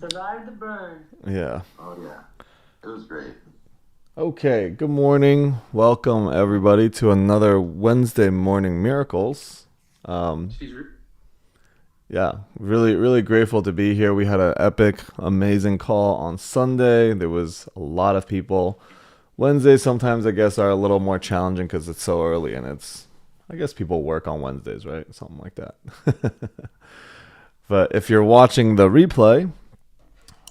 Survived the burn. Yeah. Oh yeah, it was great. Okay. Good morning. Welcome everybody to another Wednesday morning miracles. Um, She's re- yeah, really grateful to be here. We had an epic, amazing call on Sunday. There was a lot of people. Wednesdays sometimes I guess are a little more challenging because it's so early and I guess people work on Wednesdays, right? Something like that. But if you're watching the replay,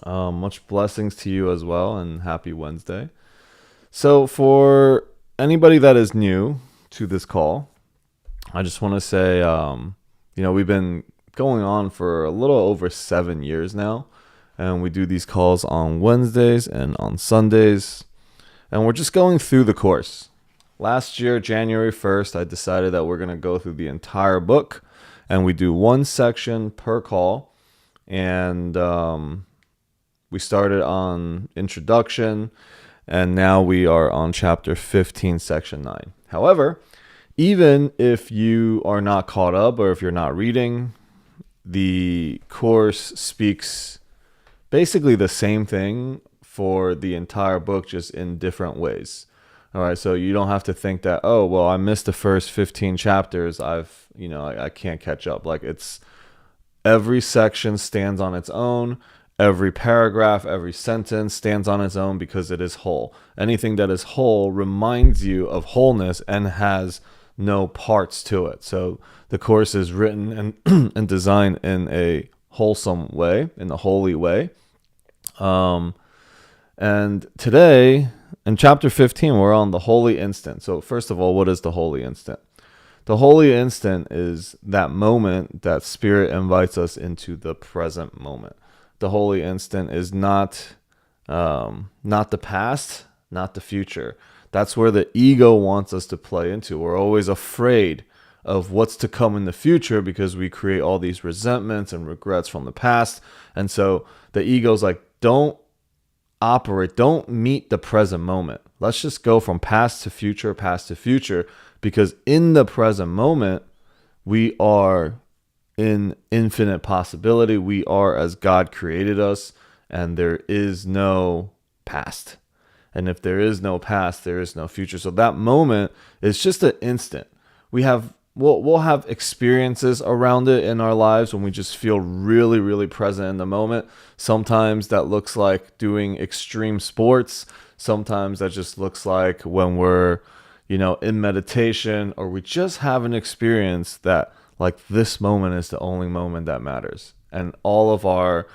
much blessings to you as well and happy Wednesday. So, for anybody that is new to this call, I just want to say, we've been going on for a little over 7 years now, and we do these calls on Wednesdays and on Sundays, and we're just going through the course. Last year, January 1st, I decided that we're going to go through the entire book, and we do one section per call, and we started on introduction, and now we are on chapter 15, section 9. However, even if you are not caught up or if you're not reading, the course speaks basically the same thing for the entire book, just in different ways. All right, so you don't have to think that, oh, well, I missed the first 15 chapters. I can't catch up. Like, it's every section stands on its own. Every paragraph, every sentence stands on its own because it is whole. Anything that is whole reminds you of wholeness and has no parts to it. So the course is written and, and designed in a wholesome way, in a holy way. And today, in chapter 15, we're on the holy instant. So first of all, what is the holy instant? The holy instant is that moment that Spirit invites us into the present moment. The holy instant is not the past, not the future. That's where the ego wants us to play into. We're always afraid of what's to come in the future because we create all these resentments and regrets from the past. And so the ego's like, don't meet the present moment. Let's just go from past to future, because in the present moment, we are in infinite possibility. We are as God created us, and there is no past. And if there is no past, there is no future. So that moment is just an instant. We'll have experiences around it in our lives when we just feel really present in the moment. Sometimes that looks like doing extreme sports. Sometimes that just looks like when we're in meditation, or we just have an experience that, like, this moment is the only moment that matters, and all of our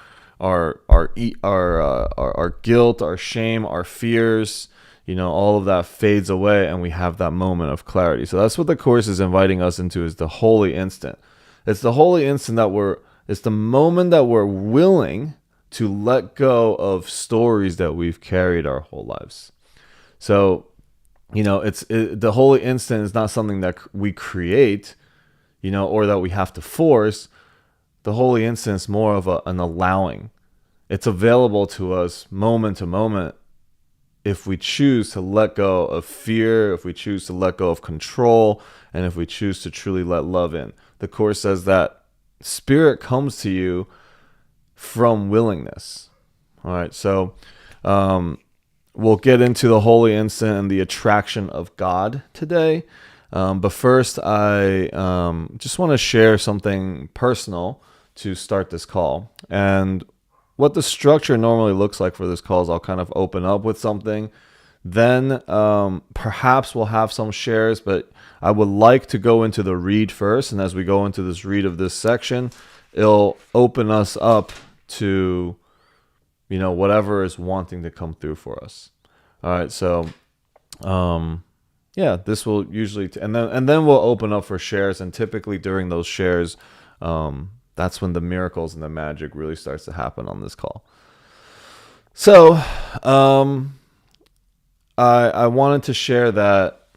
guilt, our shame, our fears, all of that fades away, and we have that moment of clarity. So that's what the course is inviting us into, is the holy instant. It's the holy instant it's the moment that we're willing to let go of stories that we've carried our whole lives. So the holy instant is not something that we create, or that we have to force. The holy instant is more of an allowing. It's available to us moment to moment if we choose to let go of fear, if we choose to let go of control, and if we choose to truly let love in. The Course says that Spirit comes to you from willingness. All right, so we'll get into the holy instant and the attraction of God today. But first, I just want to share something personal to start this call. And what the structure normally looks like for this call is I'll kind of open up with something. Then perhaps we'll have some shares, but I would like to go into the read first. And as we go into this read of this section, it'll open us up to whatever is wanting to come through for us. All right, so this will usually and then we'll open up for shares, and typically during those shares, that's when the miracles and the magic really starts to happen on this call. So, I wanted to share that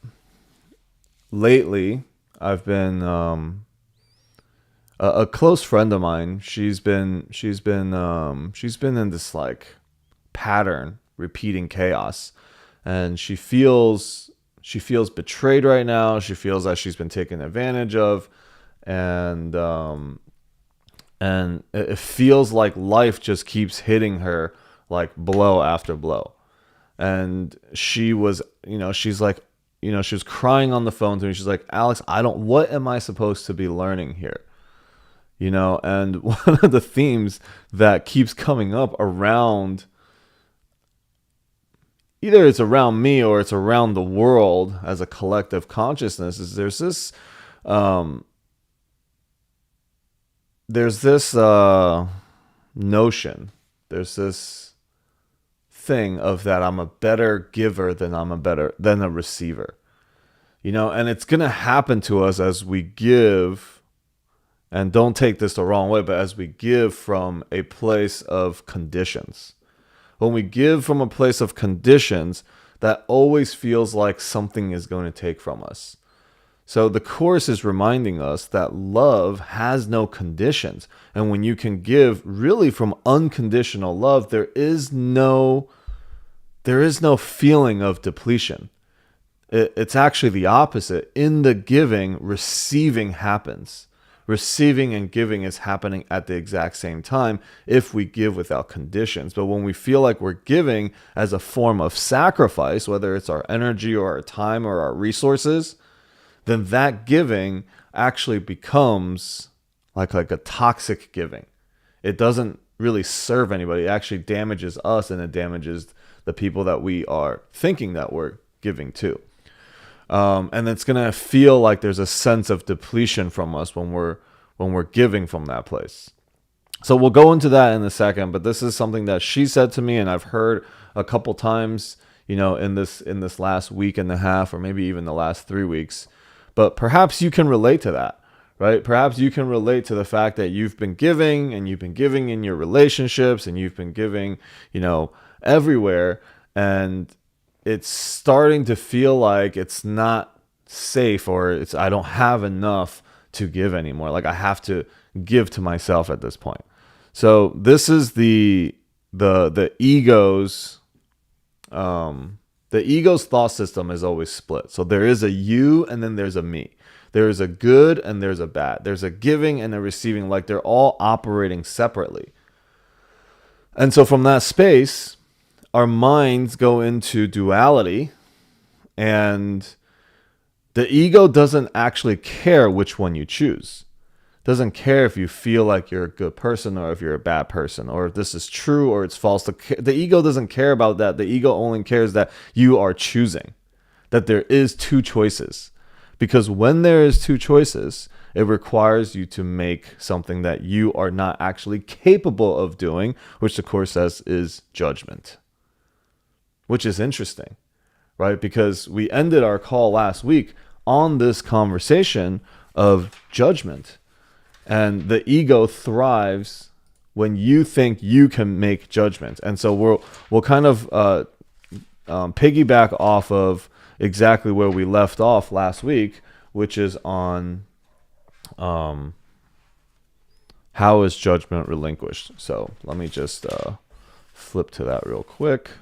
lately I've been a close friend of mine. She's been in this, like, pattern, repeating chaos, and she feels betrayed right now. She feels that she's been taken advantage of, and And it feels like life just keeps hitting her like blow after blow. And she was, she's like, she was crying on the phone to me. She's like, Alex, what am I supposed to be learning here? And one of the themes that keeps coming up around, either it's around me or it's around the world as a collective consciousness, is um, there's this notion, there's this thing of that I'm a better giver than than a receiver. And it's gonna happen to us as we give, and don't take this the wrong way, but as we give from a place of conditions. When we give from a place of conditions, that always feels like something is going to take from us. So the Course is reminding us that love has no conditions. And when you can give really from unconditional love, there is no feeling of depletion. It's actually the opposite. In the giving, receiving happens. Receiving and giving is happening at the exact same time if we give without conditions. But when we feel like we're giving as a form of sacrifice, whether it's our energy or our time or our resources, then that giving actually becomes like a toxic giving. It doesn't really serve anybody. It actually damages us, and it damages the people that we are thinking that we're giving to. And it's gonna feel like there's a sense of depletion from us when we're giving from that place. So we'll go into that in a second, but this is something that she said to me, and I've heard a couple times, in this last week and a half, or maybe even the last 3 weeks. But perhaps you can relate to that, right? Perhaps you can relate to the fact that you've been giving, and you've been giving in your relationships, and you've been giving, everywhere, and it's starting to feel like it's not safe, or I don't have enough to give anymore. Like I have to give to myself at this point. So this is the ego's thought system is always split. So there is a you and then there's a me. There is a good and there's a bad. There's a giving and a receiving. Like they're all operating separately. And so from that space, our minds go into duality, and the ego doesn't actually care which one you choose. It doesn't care if you feel like you're a good person or if you're a bad person, or if this is true or it's false. The ego doesn't care about that. The ego only cares that you are choosing, that there is two choices. Because when there is two choices, it requires you to make something that you are not actually capable of doing, which the Course says is judgment. Which is interesting, right? Because we ended our call last week on this conversation of judgment. And the ego thrives when you think you can make judgments. And so we'll kind of piggyback off of exactly where we left off last week, which is on how is judgment relinquished. So let me just flip to that real quick.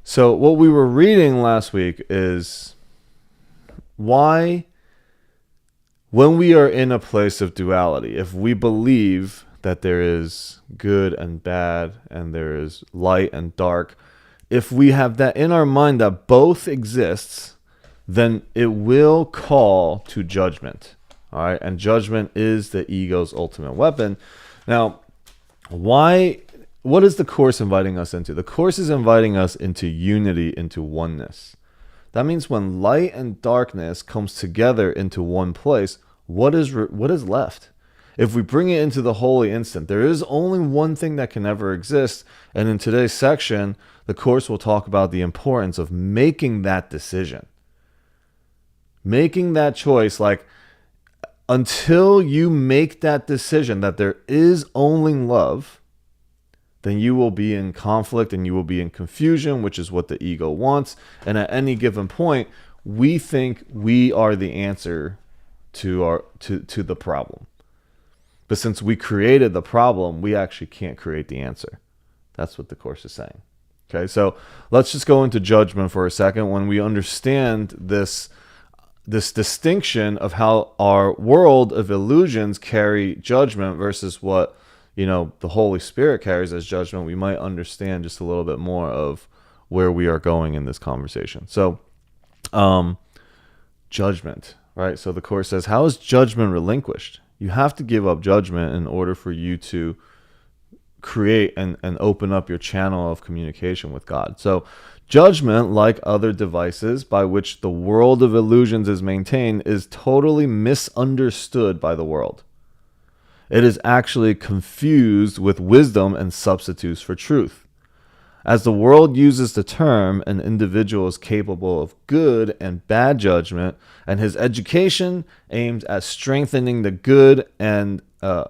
So what we were reading last week is why, when we are in a place of duality, if we believe that there is good and bad and there is light and dark, if we have that in our mind that both exists, then it will call to judgment. All right, and judgment is the ego's ultimate weapon. Now, what is the Course inviting us into? The Course is inviting us into unity, into oneness. That means when light and darkness comes together into one place, what is left? If we bring it into the holy instant, there is only one thing that can ever exist. And in today's section, the Course will talk about the importance of making that decision. Making that choice, like until you make that decision that there is only love, then you will be in conflict and you will be in confusion, which is what the ego wants. And at any given point, we think we are the answer to the problem. But since we created the problem, we actually can't create the answer. That's what the Course is saying. Okay, so let's just go into judgment for a second. When we understand this this distinction of how our world of illusions carry judgment versus what, the Holy Spirit carries as judgment, we might understand just a little bit more of where we are going in this conversation. So, judgment, right? So the Course says, how is judgment relinquished? You have to give up judgment in order for you to create and open up your channel of communication with God. So judgment, like other devices by which the world of illusions is maintained, is totally misunderstood by the world. It is actually confused with wisdom and substitutes for truth. As the world uses the term, an individual is capable of good and bad judgment, and his education aimed at strengthening the good and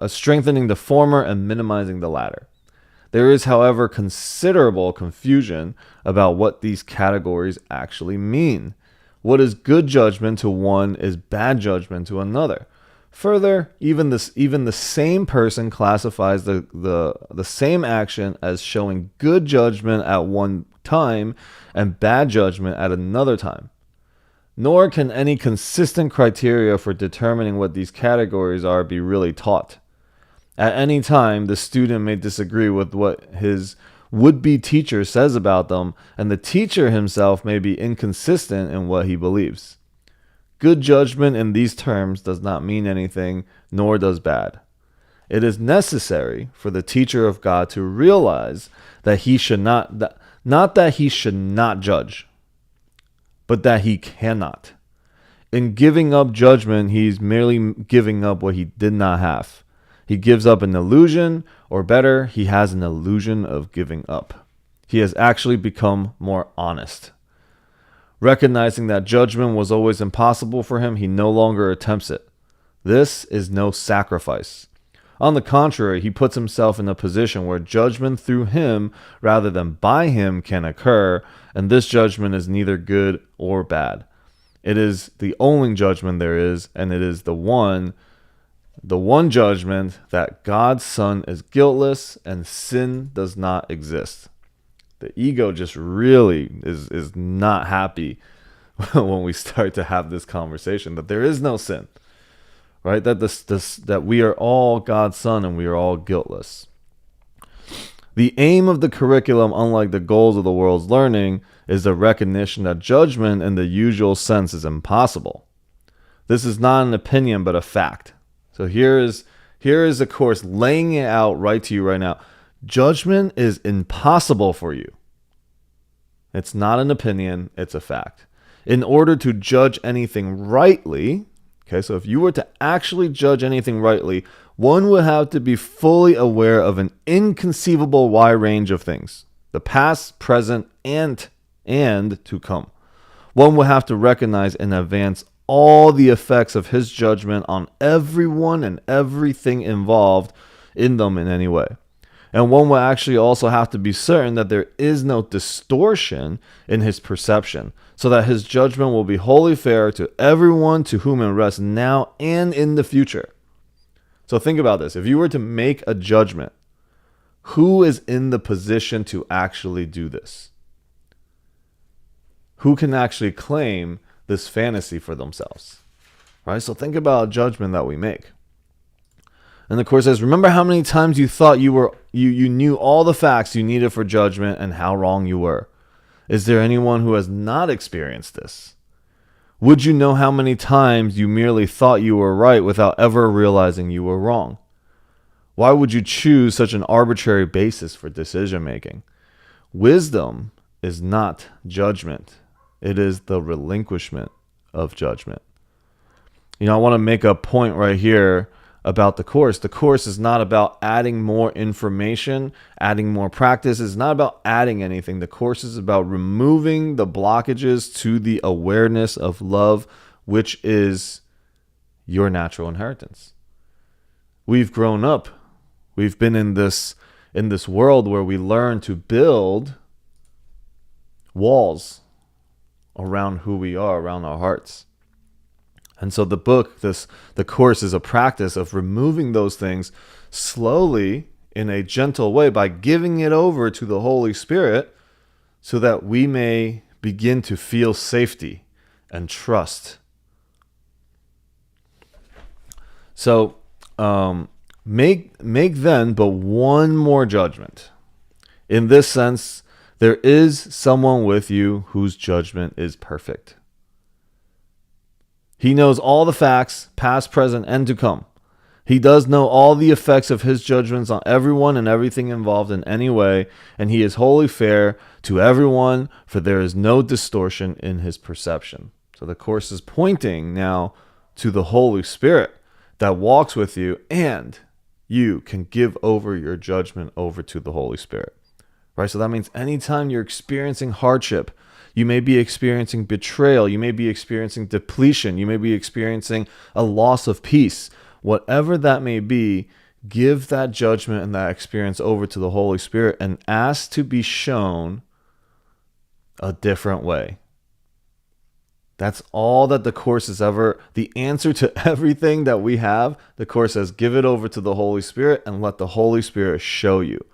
strengthening the former and minimizing the latter. There is, however, considerable confusion about what these categories actually mean. What is good judgment to one is bad judgment to another. Further, even the same person classifies the same action as showing good judgment at one time and bad judgment at another time. Nor can any consistent criteria for determining what these categories are be really taught. At any time, the student may disagree with what his would-be teacher says about them, and the teacher himself may be inconsistent in what he believes. Good judgment in these terms does not mean anything, nor does bad. It is necessary for the teacher of God to realize that he should not that he should not judge, but that he cannot. In giving up judgment, he's merely giving up what he did not have. He gives up an illusion, or better, he has an illusion of giving up. He has actually become more honest. Recognizing that judgment was always impossible for him, he no longer attempts it. This is no sacrifice. On the contrary, he puts himself in a position where judgment through him rather than by him can occur, and this judgment is neither good or bad. It is the only judgment there is, and it is the one judgment that God's Son is guiltless and sin does not exist. The ego just really is not happy when we start to have this conversation that there is no sin, right? That we are all God's Son and we are all guiltless. The aim of the curriculum, unlike the goals of the world's learning, is the recognition that judgment in the usual sense is impossible. This is not an opinion, but a fact. So here is the Course laying it out right to you right now. Judgment is impossible for you. It's not an opinion, it's a fact. In order to judge anything rightly, okay, so if you were to actually judge anything rightly, one would have to be fully aware of an inconceivable wide range of things, the past, present, and to come. One would have to recognize in advance all the effects of his judgment on everyone and everything involved in them in any way. And one will actually also have to be certain that there is no distortion in his perception, so that his judgment will be wholly fair to everyone to whom it rests now and in the future. So think about this. If you were to make a judgment, who is in the position to actually do this? Who can actually claim this fantasy for themselves? Right? So think about a judgment that we make. And the Course says, remember how many times you thought you knew all the facts you needed for judgment and how wrong you were. Is there anyone who has not experienced this? Would you know how many times you merely thought you were right without ever realizing you were wrong? Why would you choose such an arbitrary basis for decision making? Wisdom is not judgment. It is the relinquishment of judgment. I want to make a point right here about the Course. The Course is not about adding more information, adding more practice. It's not about adding anything. The Course is about removing the blockages to the awareness of love, which is your natural inheritance. We've grown up. We've been in this world where we learn to build walls around who we are, around our hearts. And so the Course is a practice of removing those things slowly in a gentle way by giving it over to the Holy Spirit so that we may begin to feel safety and trust So make then but one more judgment. In this sense, there is someone with you whose judgment is perfect. He knows all the facts, past, present, and to come. He does know all the effects of his judgments on everyone and everything involved in any way, and he is wholly fair to everyone, for there is no distortion in his perception. So the Course is pointing now to the Holy Spirit that walks with you, and you can give over your judgment over to the Holy Spirit. Right? So that means anytime you're experiencing hardship, you may be experiencing betrayal, you may be experiencing depletion, you may be experiencing a loss of peace. Whatever that may be, give that judgment and that experience over to the Holy Spirit and ask to be shown a different way. That's all that the Course is ever, the answer to everything that we have. The Course says, give it over to the Holy Spirit and let the Holy Spirit show you.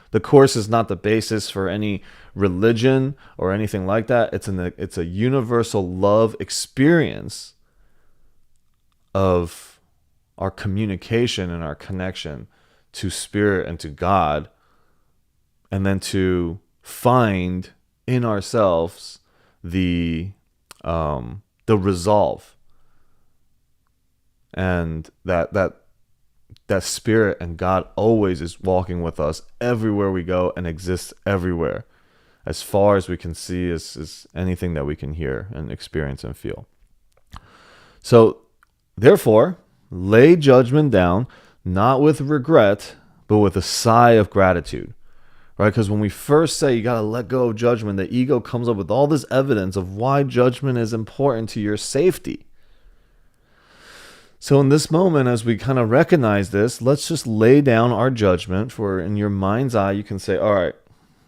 The Course is not the basis for any religion or anything like that. It's a universal love experience of our communication and our connection to Spirit and to God, and then to find in ourselves the resolve, and that Spirit and God always is walking with us everywhere we go and exists everywhere, as far as we can see, is anything that we can hear and experience and feel. So, therefore, lay judgment down, not with regret, but with a sigh of gratitude. Right? Because when we first say you got to let go of judgment, the ego comes up with all this evidence of why judgment is important to your safety. So in this moment, as we kind of recognize this, let's just lay down our judgment. For in your mind's eye, you can say, all right,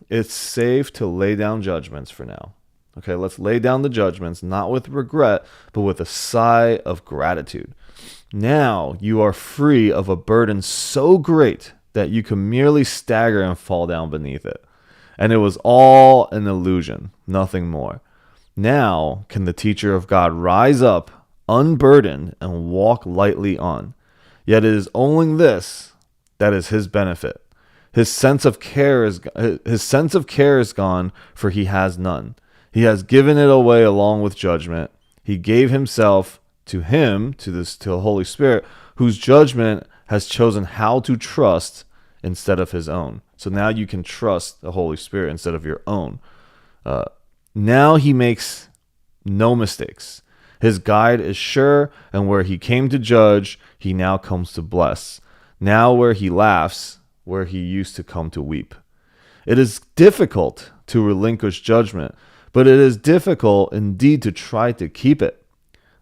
it's safe to lay down judgments for now. Okay, let's lay down the judgments, not with regret, but with a sigh of gratitude. Now you are free of a burden so great that you can merely stagger and fall down beneath it. And it was all an illusion, nothing more. Now can the teacher of God rise up, unburdened, and walk lightly on. Yet it is only this that is his benefit. His sense of care is gone, for he has none. He has given it away along with judgment. He gave himself to him, to the Holy Spirit, whose judgment has chosen how to trust instead of his own. So now you can trust the Holy Spirit instead of your own. Now he makes no mistakes. His guide is sure, and where he came to judge, he now comes to bless. Now where he laughs, where he used to come to weep. It is difficult to relinquish judgment, but it is difficult indeed to try to keep it.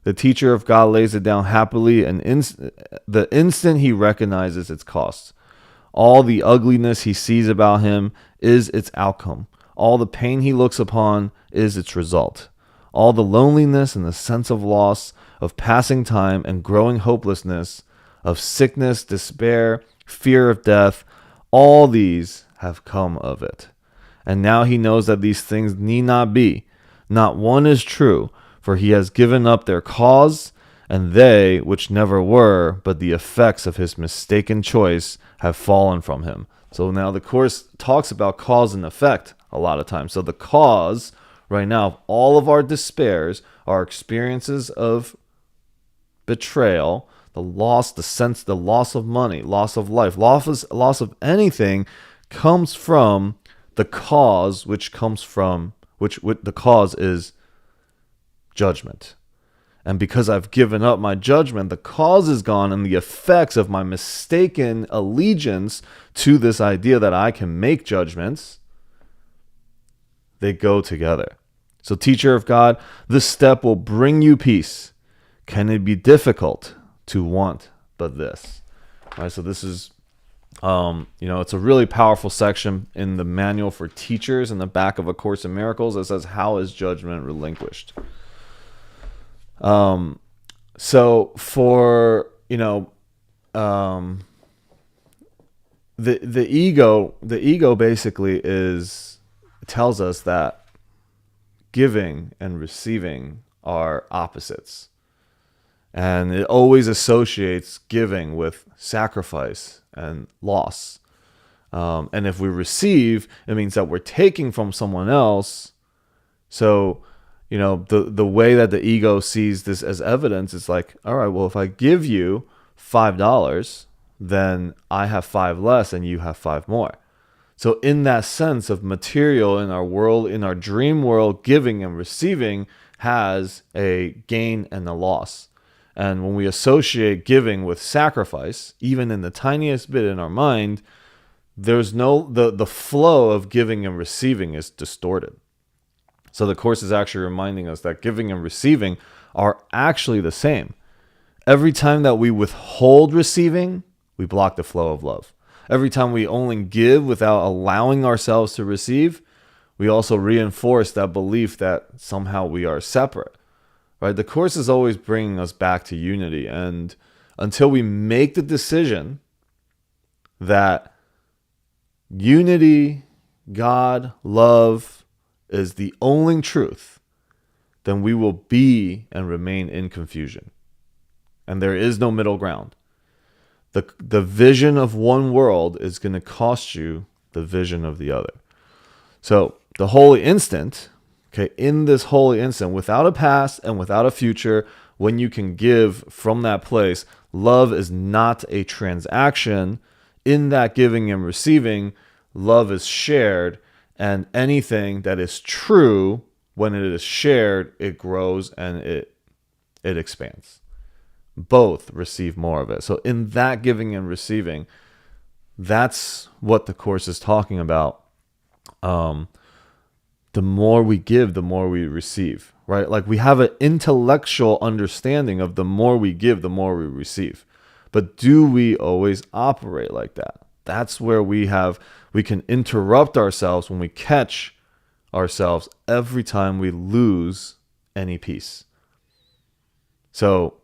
The teacher of God lays it down happily, and the instant he recognizes its cost. All the ugliness he sees about him is its outcome. All the pain he looks upon is its result. All the loneliness and the sense of loss, of passing time and growing hopelessness, of sickness, despair, fear of death, all these have come of it. And now he knows that these things need not be. Not one is true, for he has given up their cause, and they, which never were, but the effects of his mistaken choice, have fallen from him. So now the Course talks about cause and effect a lot of times. So the cause right now of all of our despairs, our experiences of betrayal, the loss, the loss of money, loss of life, loss of anything, comes from the cause, which the cause is judgment. And because I've given up my judgment, the cause is gone, and the effects of my mistaken allegiance to this idea that I can make judgments, they go together. So, teacher of God, this step will bring you peace. Can it be difficult to want but this? All right, so this is, it's a really powerful section in the manual for teachers in the back of A Course in Miracles. It says, how is judgment relinquished? So for, the ego basically tells us that giving and receiving are opposites. And it always associates giving with sacrifice and loss. And if we receive, it means that we're taking from someone else. So, the way that the ego sees this as evidence is like, all right, well, if I give you $5, then I have 5 less and you have 5 more. So in that sense of material in our world, in our dream world, giving and receiving has a gain and a loss. And when we associate giving with sacrifice, even in the tiniest bit in our mind, there's the flow of giving and receiving is distorted. So the Course is actually reminding us that giving and receiving are actually the same. Every time that we withhold receiving, we block the flow of love. Every time we only give without allowing ourselves to receive, we also reinforce that belief that somehow we are separate. Right? The Course is always bringing us back to unity. And until we make the decision that unity, God, love is the only truth, then we will be and remain in confusion. And there is no middle ground. The vision of one world is going to cost you the vision of the other. So the holy instant, okay, in this holy instant, without a past and without a future, when you can give from that place, love is not a transaction. In that giving and receiving, love is shared, and anything that is true, when it is shared, it grows and it expands. Both receive more of it. So in that giving and receiving, that's what the Course is talking about. The more we give, the more we receive, right? Like we have an intellectual understanding of the more we give, the more we receive. But do we always operate like that? That's where we can interrupt ourselves when we catch ourselves every time we lose any piece. So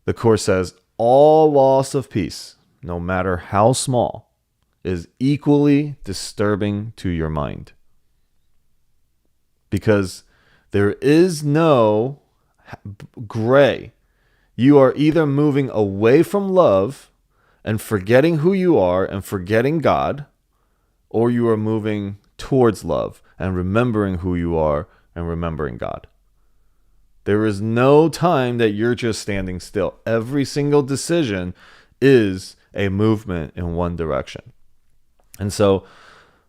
the Course says, all loss of peace, no matter how small, is equally disturbing to your mind. Because there is no gray. You are either moving away from love and forgetting who you are and forgetting God, or you are moving towards love and remembering who you are and remembering God. There is no time that you're just standing still. Every single decision is a movement in one direction. And so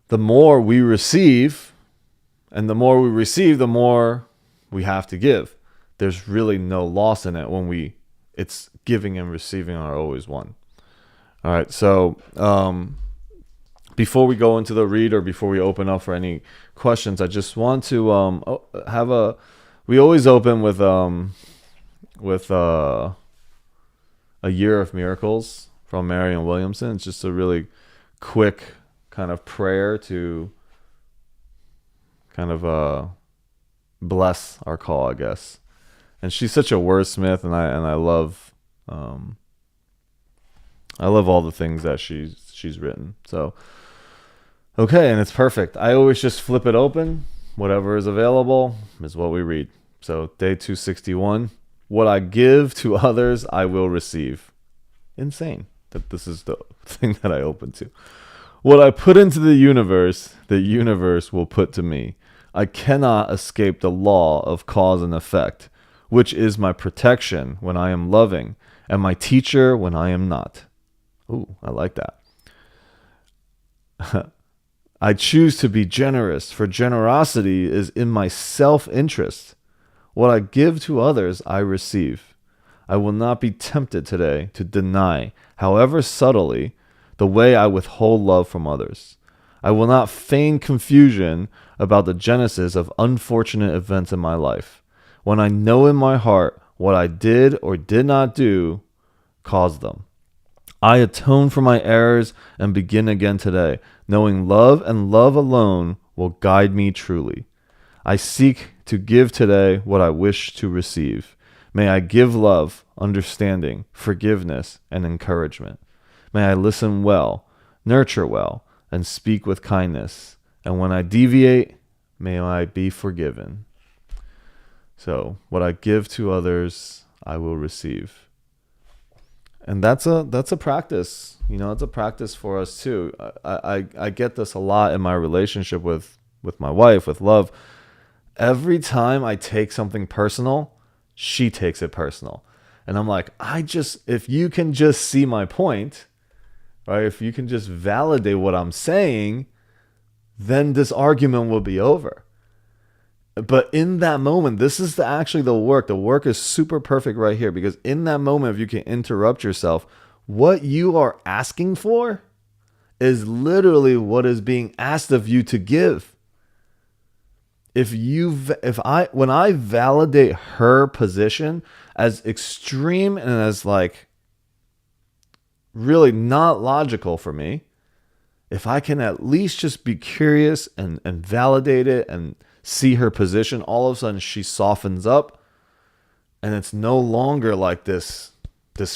the more we receive, and the more we receive, the more we have to give. There's really no loss in it when it's giving and receiving are always one. All right, so before we go into the read or before we open up for any questions, I just want to we always open with a Year of Miracles from Marianne Williamson. It's just a really quick kind of prayer to kind of bless our call, I guess. And she's such a wordsmith, and I love all the things that she's written. So okay, and it's perfect. I always just flip it open. Whatever is available is what we read. So day 261, what I give to others, I will receive. Insane that this is the thing that I open to. What I put into the universe will put to me. I cannot escape the law of cause and effect, which is my protection when I am loving and my teacher when I am not. Ooh, I like that. I choose to be generous, for generosity is in my self-interest. What I give to others, I receive. I will not be tempted today to deny, however subtly, the way I withhold love from others. I will not feign confusion about the genesis of unfortunate events in my life, when I know in my heart what I did or did not do caused them. I atone for my errors and begin again today, knowing love and love alone will guide me truly. I seek to give today what I wish to receive. May I give love, understanding, forgiveness, and encouragement. May I listen well, nurture well, and speak with kindness. And when I deviate, may I be forgiven. So, what I give to others, I will receive. And that's a practice. It's a practice for us too. I get this a lot in my relationship with my wife, with love. Every time I take something personal, she takes it personal. And I'm like, if you can just see my point, right? If you can just validate what I'm saying, then this argument will be over. But in that moment, this is actually the work. The work is super perfect right here, because in that moment, if you can interrupt yourself, what you are asking for is literally what is being asked of you to give. When I validate her position as extreme and as like really not logical for me, if I can at least just be curious and validate it and see her position, all of a sudden she softens up, and it's no longer like this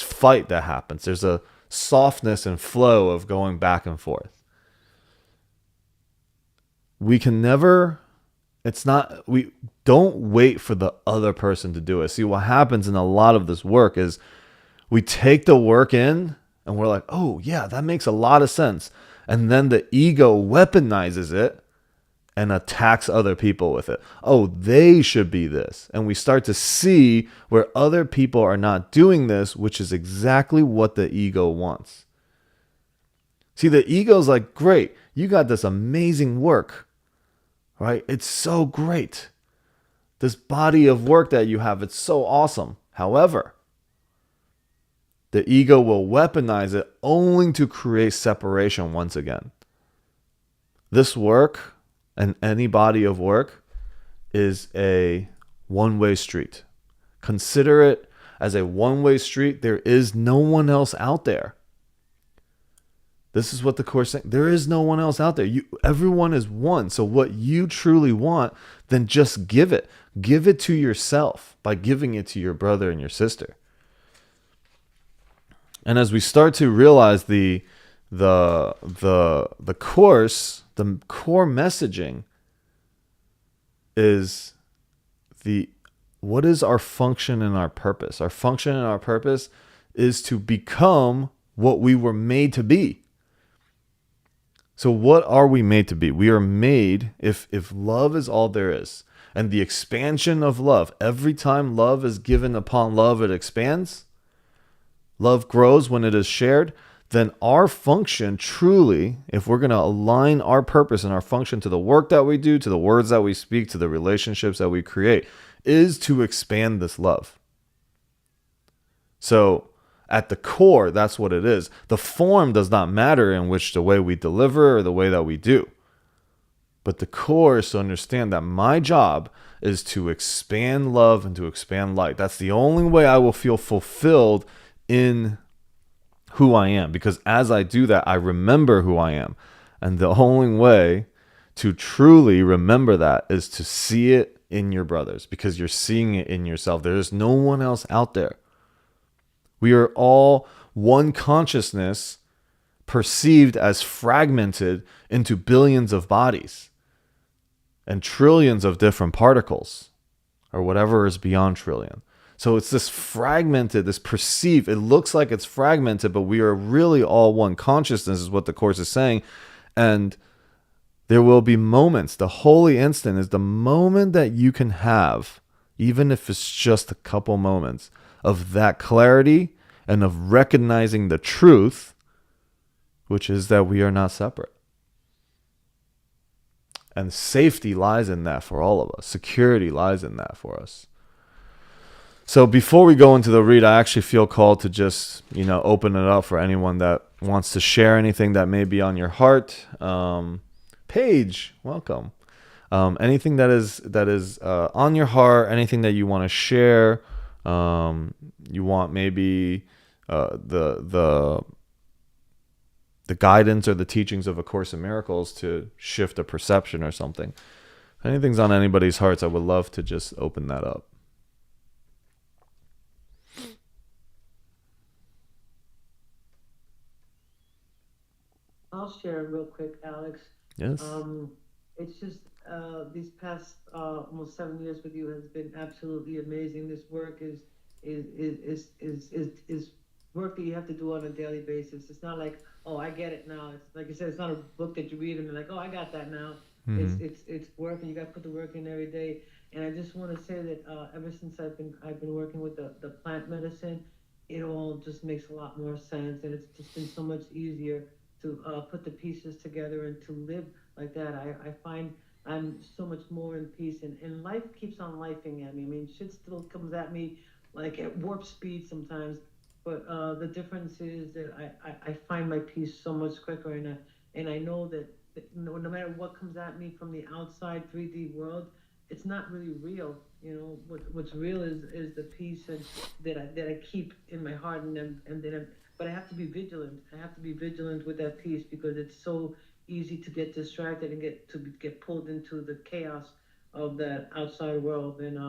fight that happens. There's a softness and flow of going back and forth. We can never it's not we don't wait for the other person to do it. See, what happens in a lot of this work is we take the work in and we're like, "Oh, yeah, that makes a lot of sense." And then the ego weaponizes it and attacks other people with it. Oh, they should be this. And we start to see where other people are not doing this, which is exactly what the ego wants. See, the ego's like, great, you got this amazing work, right? It's so great. This body of work that you have, it's so awesome. However, the ego will weaponize it only to create separation once again. This work and any body of work is a one-way street. Consider it as a one-way street. There is no one else out there. This is what the Course is saying. There is no one else out there. Everyone is one. So what you truly want, then just give it. Give it to yourself by giving it to your brother and your sister. And as we start to realize the Course, the core messaging is what is our function and our purpose? Our function and our purpose is to become what we were made to be. So what are we made to be? We are made, if love is all there is, and the expansion of love, every time love is given upon love, it expands. Love grows when it is shared. Then our function truly, if we're going to align our purpose and our function to the work that we do, to the words that we speak, to the relationships that we create, is to expand this love. So at the core, that's what it is. The form does not matter in which the way we deliver or the way that we do. But the core is to understand that my job is to expand love and to expand light. That's the only way I will feel fulfilled in who I am. Because as I do that, I remember who I am. And the only way to truly remember that is to see it in your brothers, because you're seeing it in yourself. There is no one else out there. We are all one consciousness perceived as fragmented into billions of bodies and trillions of different particles, or whatever is beyond trillion. So it's this fragmented, this perceived, it looks like it's fragmented, but we are really all one consciousness, is what the Course is saying. And there will be moments. The holy instant is the moment that you can have, even if it's just a couple moments, of that clarity and of recognizing the truth, which is that we are not separate. And safety lies in that for all of us. Security lies in that for us. So before we go into the read, I actually feel called to just, open it up for anyone that wants to share anything that may be on your heart. Paige, welcome. Anything that is on your heart, anything that you want to share. You want maybe the guidance or the teachings of A Course in Miracles to shift a perception or something. If anything's on anybody's hearts, I would love to just open that up. I'll share real quick, Alex. Yes. It's just these past almost 7 years with you has been absolutely amazing. This work is is work that you have to do on a daily basis. It's not like, oh, I get it now. It's like you said, it's not a book that you read and you're like, oh, I got that now. Hmm. It's work, and you got to put the work in every day. And I just want to say that ever since I've been working with the plant medicine, it all just makes a lot more sense, and it's just been so much easier to put the pieces together and to live like that. I find I'm so much more in peace, and life keeps on lifing at me. I mean, shit still comes at me like at warp speed sometimes, but the difference is that I find my peace so much quicker, and I know that no matter what comes at me from the outside 3D world, it's not really real. What's real is the peace and that I keep in my heart, but I have to be vigilant. I have to be vigilant with that peace because it's so easy to get distracted and get pulled into the chaos of that outside world. And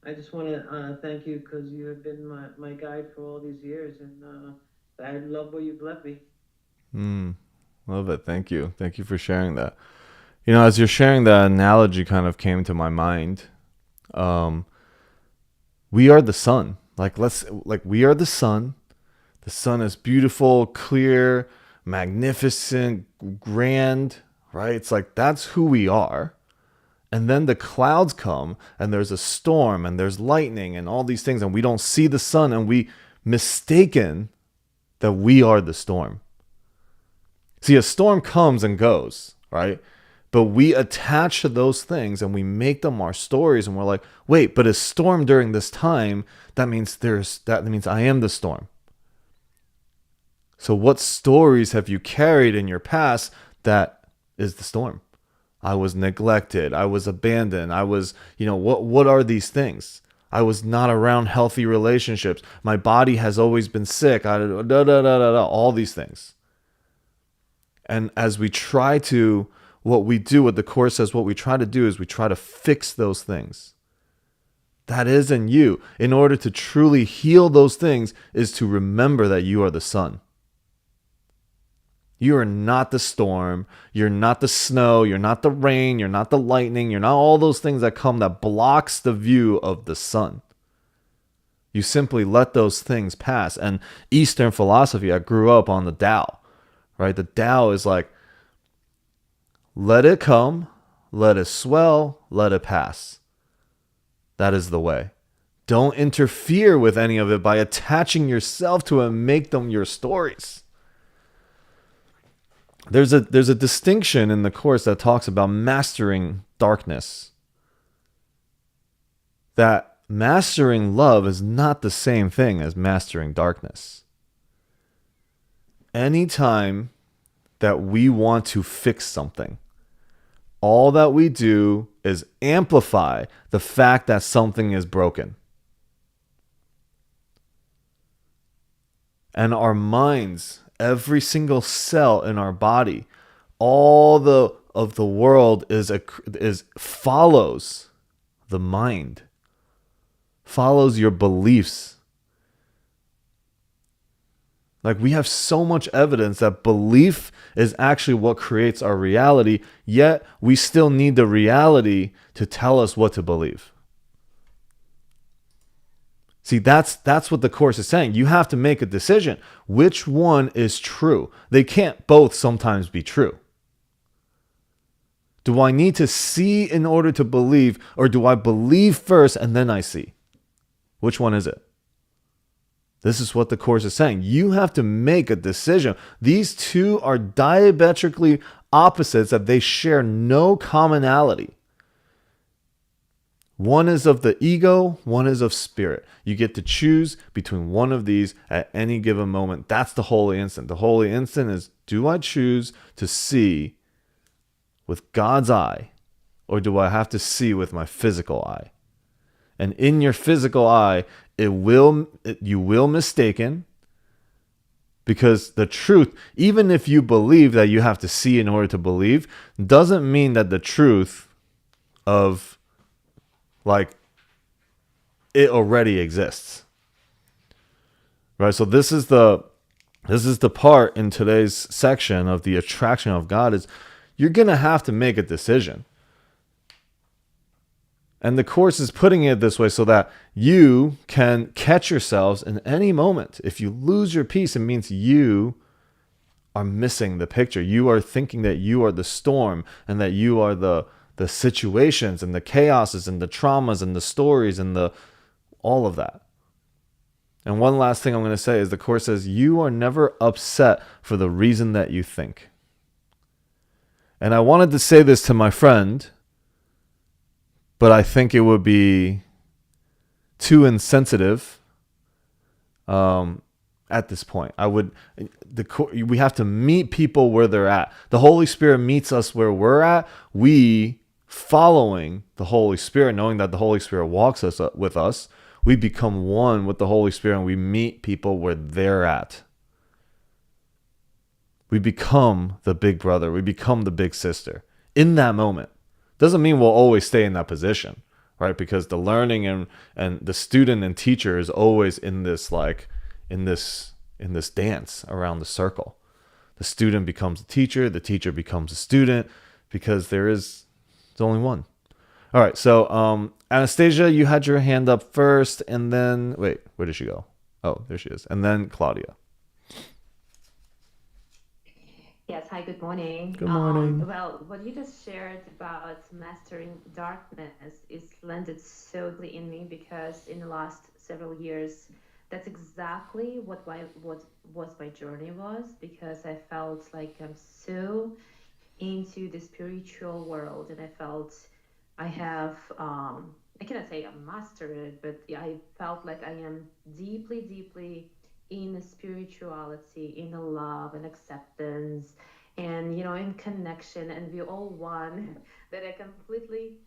I just want to thank you because you have been my guide for all these years, and I love where you've left me. Mm, love it. Thank you. Thank you for sharing that. As you're sharing that analogy kind of came to my mind. Um, we are the sun. We are the sun. The sun is beautiful, clear, magnificent, grand, right? It's like that's who we are. And then the clouds come and there's a storm and there's lightning and all these things and we don't see the sun and we mistaken that we are the storm. See, a storm comes and goes, right? But we attach to those things and we make them our stories and we're like, wait, but a storm during this time, that means I am the storm. So what stories have you carried in your past that is the storm? I was neglected. I was abandoned. I was, what are these things? I was not around healthy relationships. My body has always been sick. All these things. And as we try to, what the Course says, what we try to do is we try to fix those things. That is in you. In order to truly heal those things is to remember that you are the sun. You are not the storm. You're not the snow. You're not the rain. You're not the lightning. You're not all those things that come that blocks the view of the sun. You simply let those things pass. And Eastern philosophy, I grew up on the Tao, right? The Tao is like, let it come, let it swell, let it pass. That is the way. Don't interfere with any of it by attaching yourself to it and make them your stories. There's a distinction in the Course that talks about mastering darkness. That mastering love is not the same thing as mastering darkness. Anytime that we want to fix something, all that we do is amplify the fact that something is broken. And our minds, every single cell in our body, all of the world is follows the mind, follows your beliefs. Like we have so much evidence that belief is actually what creates our reality, yet we still need the reality to tell us what to believe. See, that's what the Course is saying. You have to make a decision. Which one is true? They can't both sometimes be true. Do I need to see in order to believe, or do I believe first and then I see? Which one is it? This is what the Course is saying. You have to make a decision. These two are diametrically opposites that they share no commonality. One is of the ego, one is of spirit. You get to choose between one of these at any given moment. That's the holy instant. The holy instant is, do I choose to see with God's eye, or do I have to see with my physical eye? And in your physical eye, you will mistaken, because the truth, even if you believe that you have to see in order to believe, doesn't mean that the truth of like it already exists. Right? So this is the part in today's section of the attraction of God is you're going to have to make a decision. And the Course is putting it this way so that you can catch yourselves in any moment. If you lose your peace, it means you are missing the picture. You are thinking that you are the storm and that you are the situations and the chaoses and the traumas and the stories and the all of that. And one last thing I'm going to say is the Course says you are never upset for the reason that you think. And I wanted to say this to my friend, but I think it would be too insensitive at this point. We have to meet people where they're at. The Holy Spirit meets us where we're at. We, following the Holy Spirit, knowing that the Holy Spirit walks with us, we become one with the Holy Spirit and we meet people where they're at. We become the big brother. We become the big sister in that moment. Doesn't mean we'll always stay in that position, right? Because the learning and the student and teacher is always in this dance around the circle. The student becomes the teacher becomes a student, because there's only one. All right, so Anastasia, you had your hand up first, and then wait, where did she go? Oh, there she is. And then Claudia. Yes, hi, good morning. Good morning. Well, what you just shared about mastering darkness is landed so deeply in me, because in the last several years, that's exactly what my journey was, because I felt like I'm so into the spiritual world, and I felt I have I cannot say I mastered it, but yeah, I felt like I am deeply in the spirituality, in the love and acceptance, and in connection, and we all one. That I completely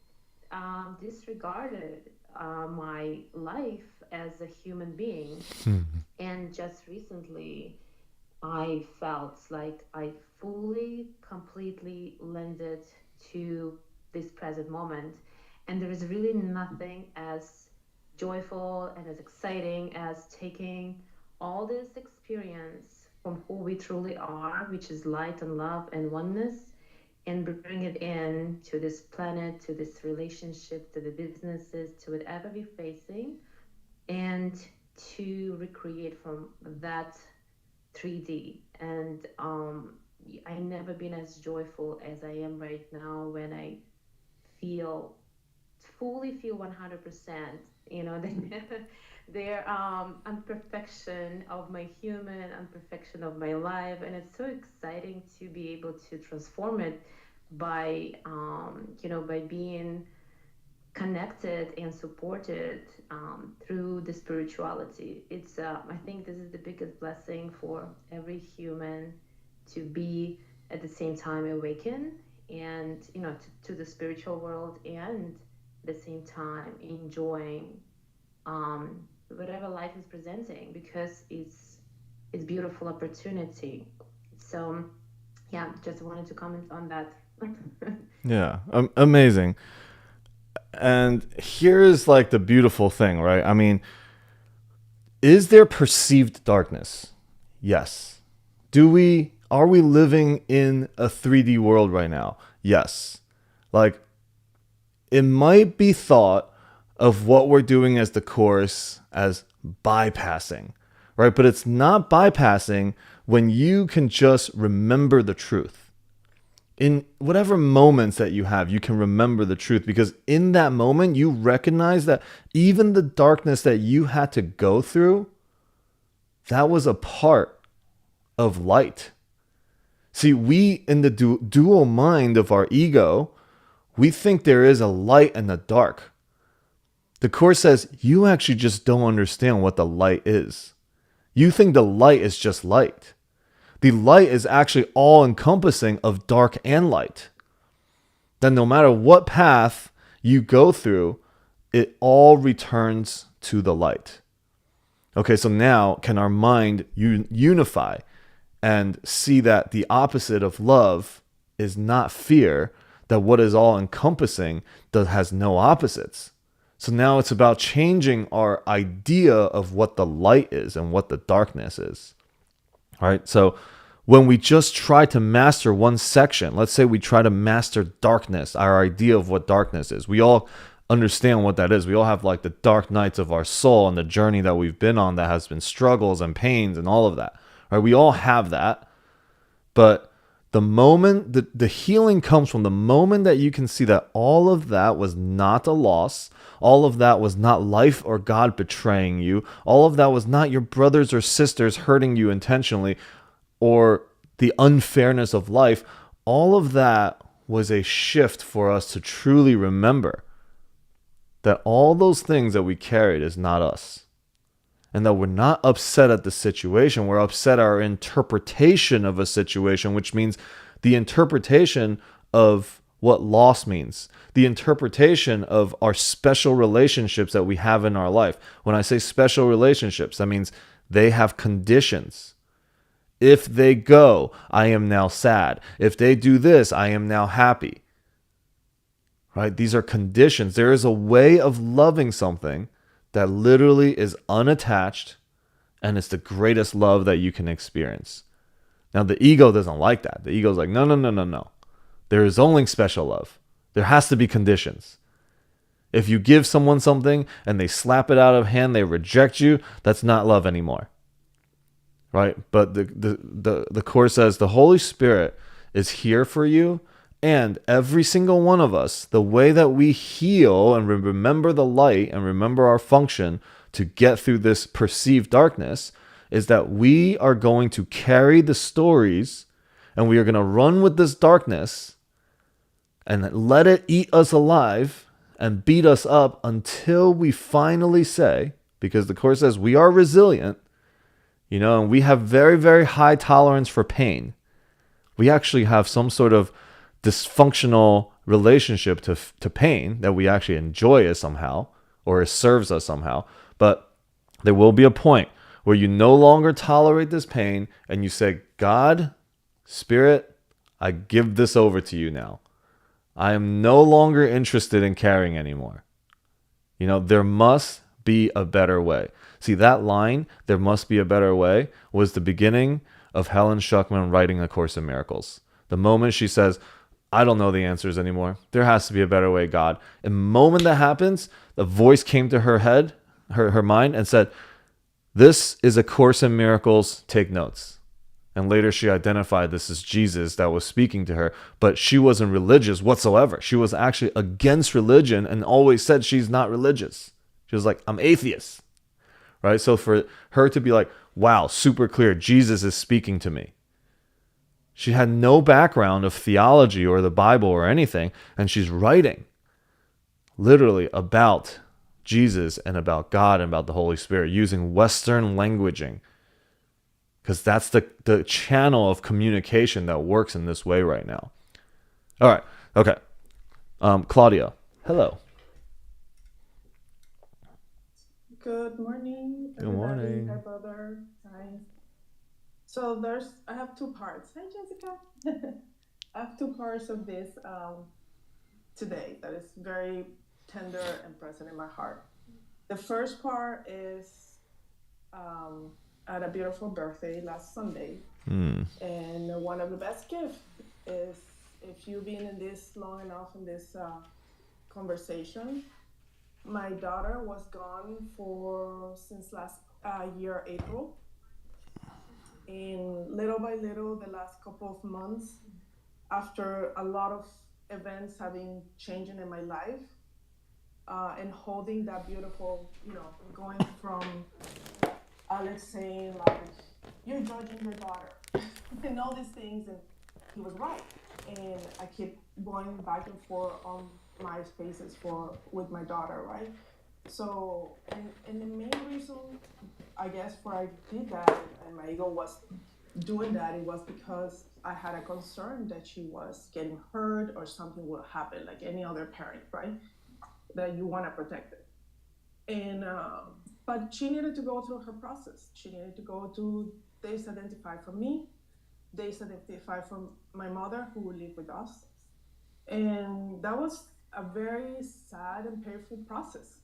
disregarded my life as a human being. And just recently I felt like I fully, completely landed to this present moment. And there is really nothing as joyful and as exciting as taking all this experience from who we truly are, which is light and love and oneness, and bring it in to this planet, to this relationship, to the businesses, to whatever we're facing, and to recreate from that 3D. And I never been as joyful as I am right now, when I fully feel 100%, their imperfection of my human, imperfection of my life. And it's so exciting to be able to transform it by by being connected and supported through the spirituality. It's I think this is the biggest blessing for every human, to be at the same time awakened, and to the spiritual world, and at the same time enjoying whatever life is presenting, because it's beautiful opportunity. So yeah, just wanted to comment on that. Yeah, amazing. And here's like the beautiful thing, right? I mean, is there perceived darkness? Yes. Are we living in a 3D world right now? Yes. Like, it might be thought of what we're doing as the Course as bypassing, right? But it's not bypassing when you can just remember the truth. In whatever moments that you have, you can remember the truth, because in that moment, you recognize that even the darkness that you had to go through, that was a part of light. See, we, in the dual mind of our ego, we think there is a light and a dark. The Course says you actually just don't understand what the light is. You think the light is just light. The light is actually all-encompassing of dark and light. Then no matter what path you go through, it all returns to the light. Okay, so now can our mind unify and see that the opposite of love is not fear, that what is all-encompassing has no opposites. So now it's about changing our idea of what the light is and what the darkness is. All right, so when we just try to master one section, let's say we try to master darkness, our idea of what darkness is. We all understand what that is. We all have like the dark nights of our soul and the journey that we've been on that has been struggles and pains and all of that. Right? We all have that. But the moment the healing comes from the moment that you can see that all of that was not a loss, all of that was not life or God betraying you, all of that was not your brothers or sisters hurting you intentionally, or the unfairness of life. All of that was a shift for us to truly remember that all those things that we carried is not us. And that we're not upset at the situation. We're upset at our interpretation of a situation, which means the interpretation of what loss means, the interpretation of our special relationships that we have in our life. When I say special relationships, that means they have conditions. If they go, I am now sad. If they do this, I am now happy. Right? These are conditions. There is a way of loving something that literally is unattached, and it's the greatest love that you can experience. Now, the ego doesn't like that. The ego's like, no, no, no, no, no. There is only special love. There has to be conditions. If you give someone something and they slap it out of hand, they reject you, that's not love anymore. Right? But the Course says the Holy Spirit is here for you. And every single one of us, the way that we heal and remember the light and remember our function to get through this perceived darkness is that we are going to carry the stories and we are going to run with this darkness and let it eat us alive and beat us up until we finally say, because the Course says we are resilient, and we have very, very high tolerance for pain. We actually have some sort of dysfunctional relationship to pain that we actually enjoy it somehow, or it serves us somehow. But there will be a point where you no longer tolerate this pain and you say, God, Spirit, I give this over to you now. I am no longer interested in carrying anymore. There must be a better way. See, that line, there must be a better way, was the beginning of Helen Schuckman writing A Course in Miracles. The moment she says, I don't know the answers anymore. There has to be a better way, God. And the moment that happens, the voice came to her head, her mind, and said, this is A Course in Miracles, take notes. And later she identified this as Jesus that was speaking to her, but she wasn't religious whatsoever. She was actually against religion and always said she's not religious. She was like, I'm atheist, right? So for her to be like, wow, super clear, Jesus is speaking to me. She had no background of theology or the Bible or anything, and she's writing literally about Jesus and about God and about the Holy Spirit using Western languaging, because that's the channel of communication that works in this way right now. All right. Okay. Claudia, hello. Good morning, Good everybody. morning. Hi, brother. Hi. So I have two parts. Hi, Jessica. I have two parts of this today that is very tender and present in my heart. The first part is I had a beautiful birthday last Sunday, and one of the best gifts is if you've been in this long enough in this conversation. My daughter was gone since last year, April. And little by little, the last couple of months, after a lot of events having changing in my life, and holding that beautiful, going from Alex saying like, "You're judging your daughter," and all these things, and he was right. And I keep going back and forth on my spaces with my daughter, right? So, and the main reason, I guess, why I did that and my ego was doing that, it was because I had a concern that she was getting hurt or something will happen, like any other parent, right? That you want to protect it. And, but she needed to go through her process. She needed to go to days identified for me, days identified from my mother who lived with us. And that was a very sad and painful process.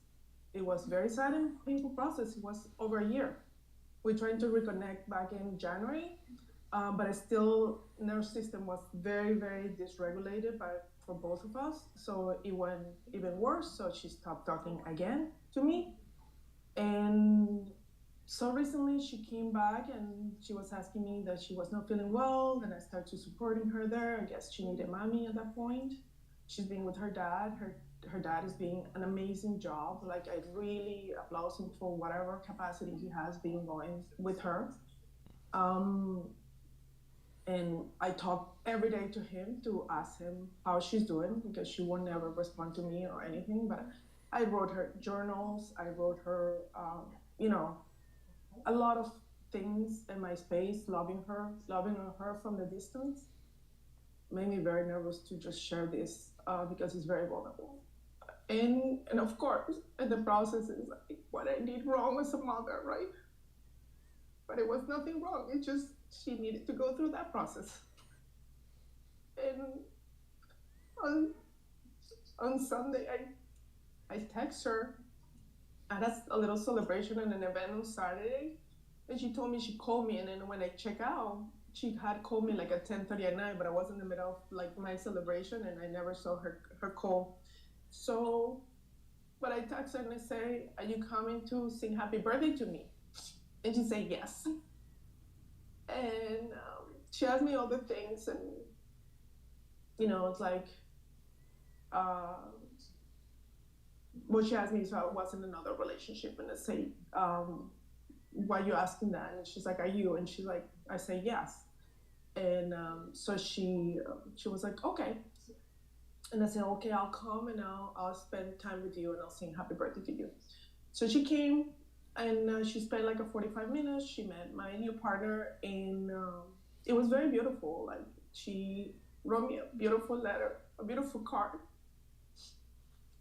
It was very sad and painful process. It was over a year. We tried to reconnect back in January, But I still nervous system was very very dysregulated by for both of us. So it went even worse. So she stopped talking again to me, and so recently she came back and she was asking me that she was not feeling well. Then I started supporting her there. I guess she needed mommy at that point. She's been with her dad. Her dad is doing an amazing job. Like I really applaud him for whatever capacity he has been going with her. Um, and I talk every day to him to ask him how she's doing because she will never respond to me or anything. But I wrote her journals. I wrote her, you know, a lot of things in my space, loving her from the distance, made me very nervous to just share this because it's very vulnerable. And of course, in the process is like what I did wrong as a mother, right? But it was nothing wrong. It's just she needed to go through that process. And on on Sunday, I text her. I had a little celebration and an event on Saturday, and she told me she called me, and then when I check out, she had called me like at 10:30 at night, but I was in the middle of like my celebration, and I never saw her call. So, but I text her and I say, "Are you coming to sing happy birthday to me?" And she said yes. And she asked me all the things, and it's like, uh, well, she asked me if I was in another relationship, and I say, why are you asking that? And she's like, are you? And she's like, I say yes. And so she was like, okay. And I said, okay, I'll come and I'll spend time with you and I'll sing happy birthday to you. So she came and she spent like a 45 minutes. She met my new partner, and it was very beautiful. Like she wrote me a beautiful letter, a beautiful card.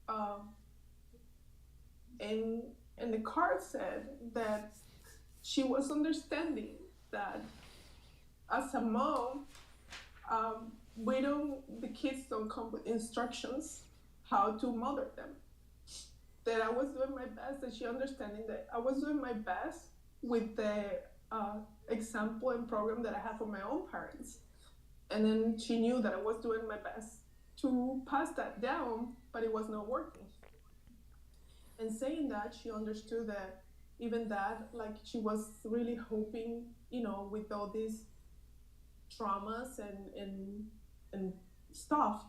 Um, and and the card said that she was understanding that as a mom, the kids don't come with instructions how to mother them. That I was doing my best, that she understanding that I was doing my best with the uh, example and program that I have for my own parents. And then she knew that I was doing my best to pass that down, but it was not working. And saying that, she understood that even that, like she was really hoping, with all these traumas and stuff,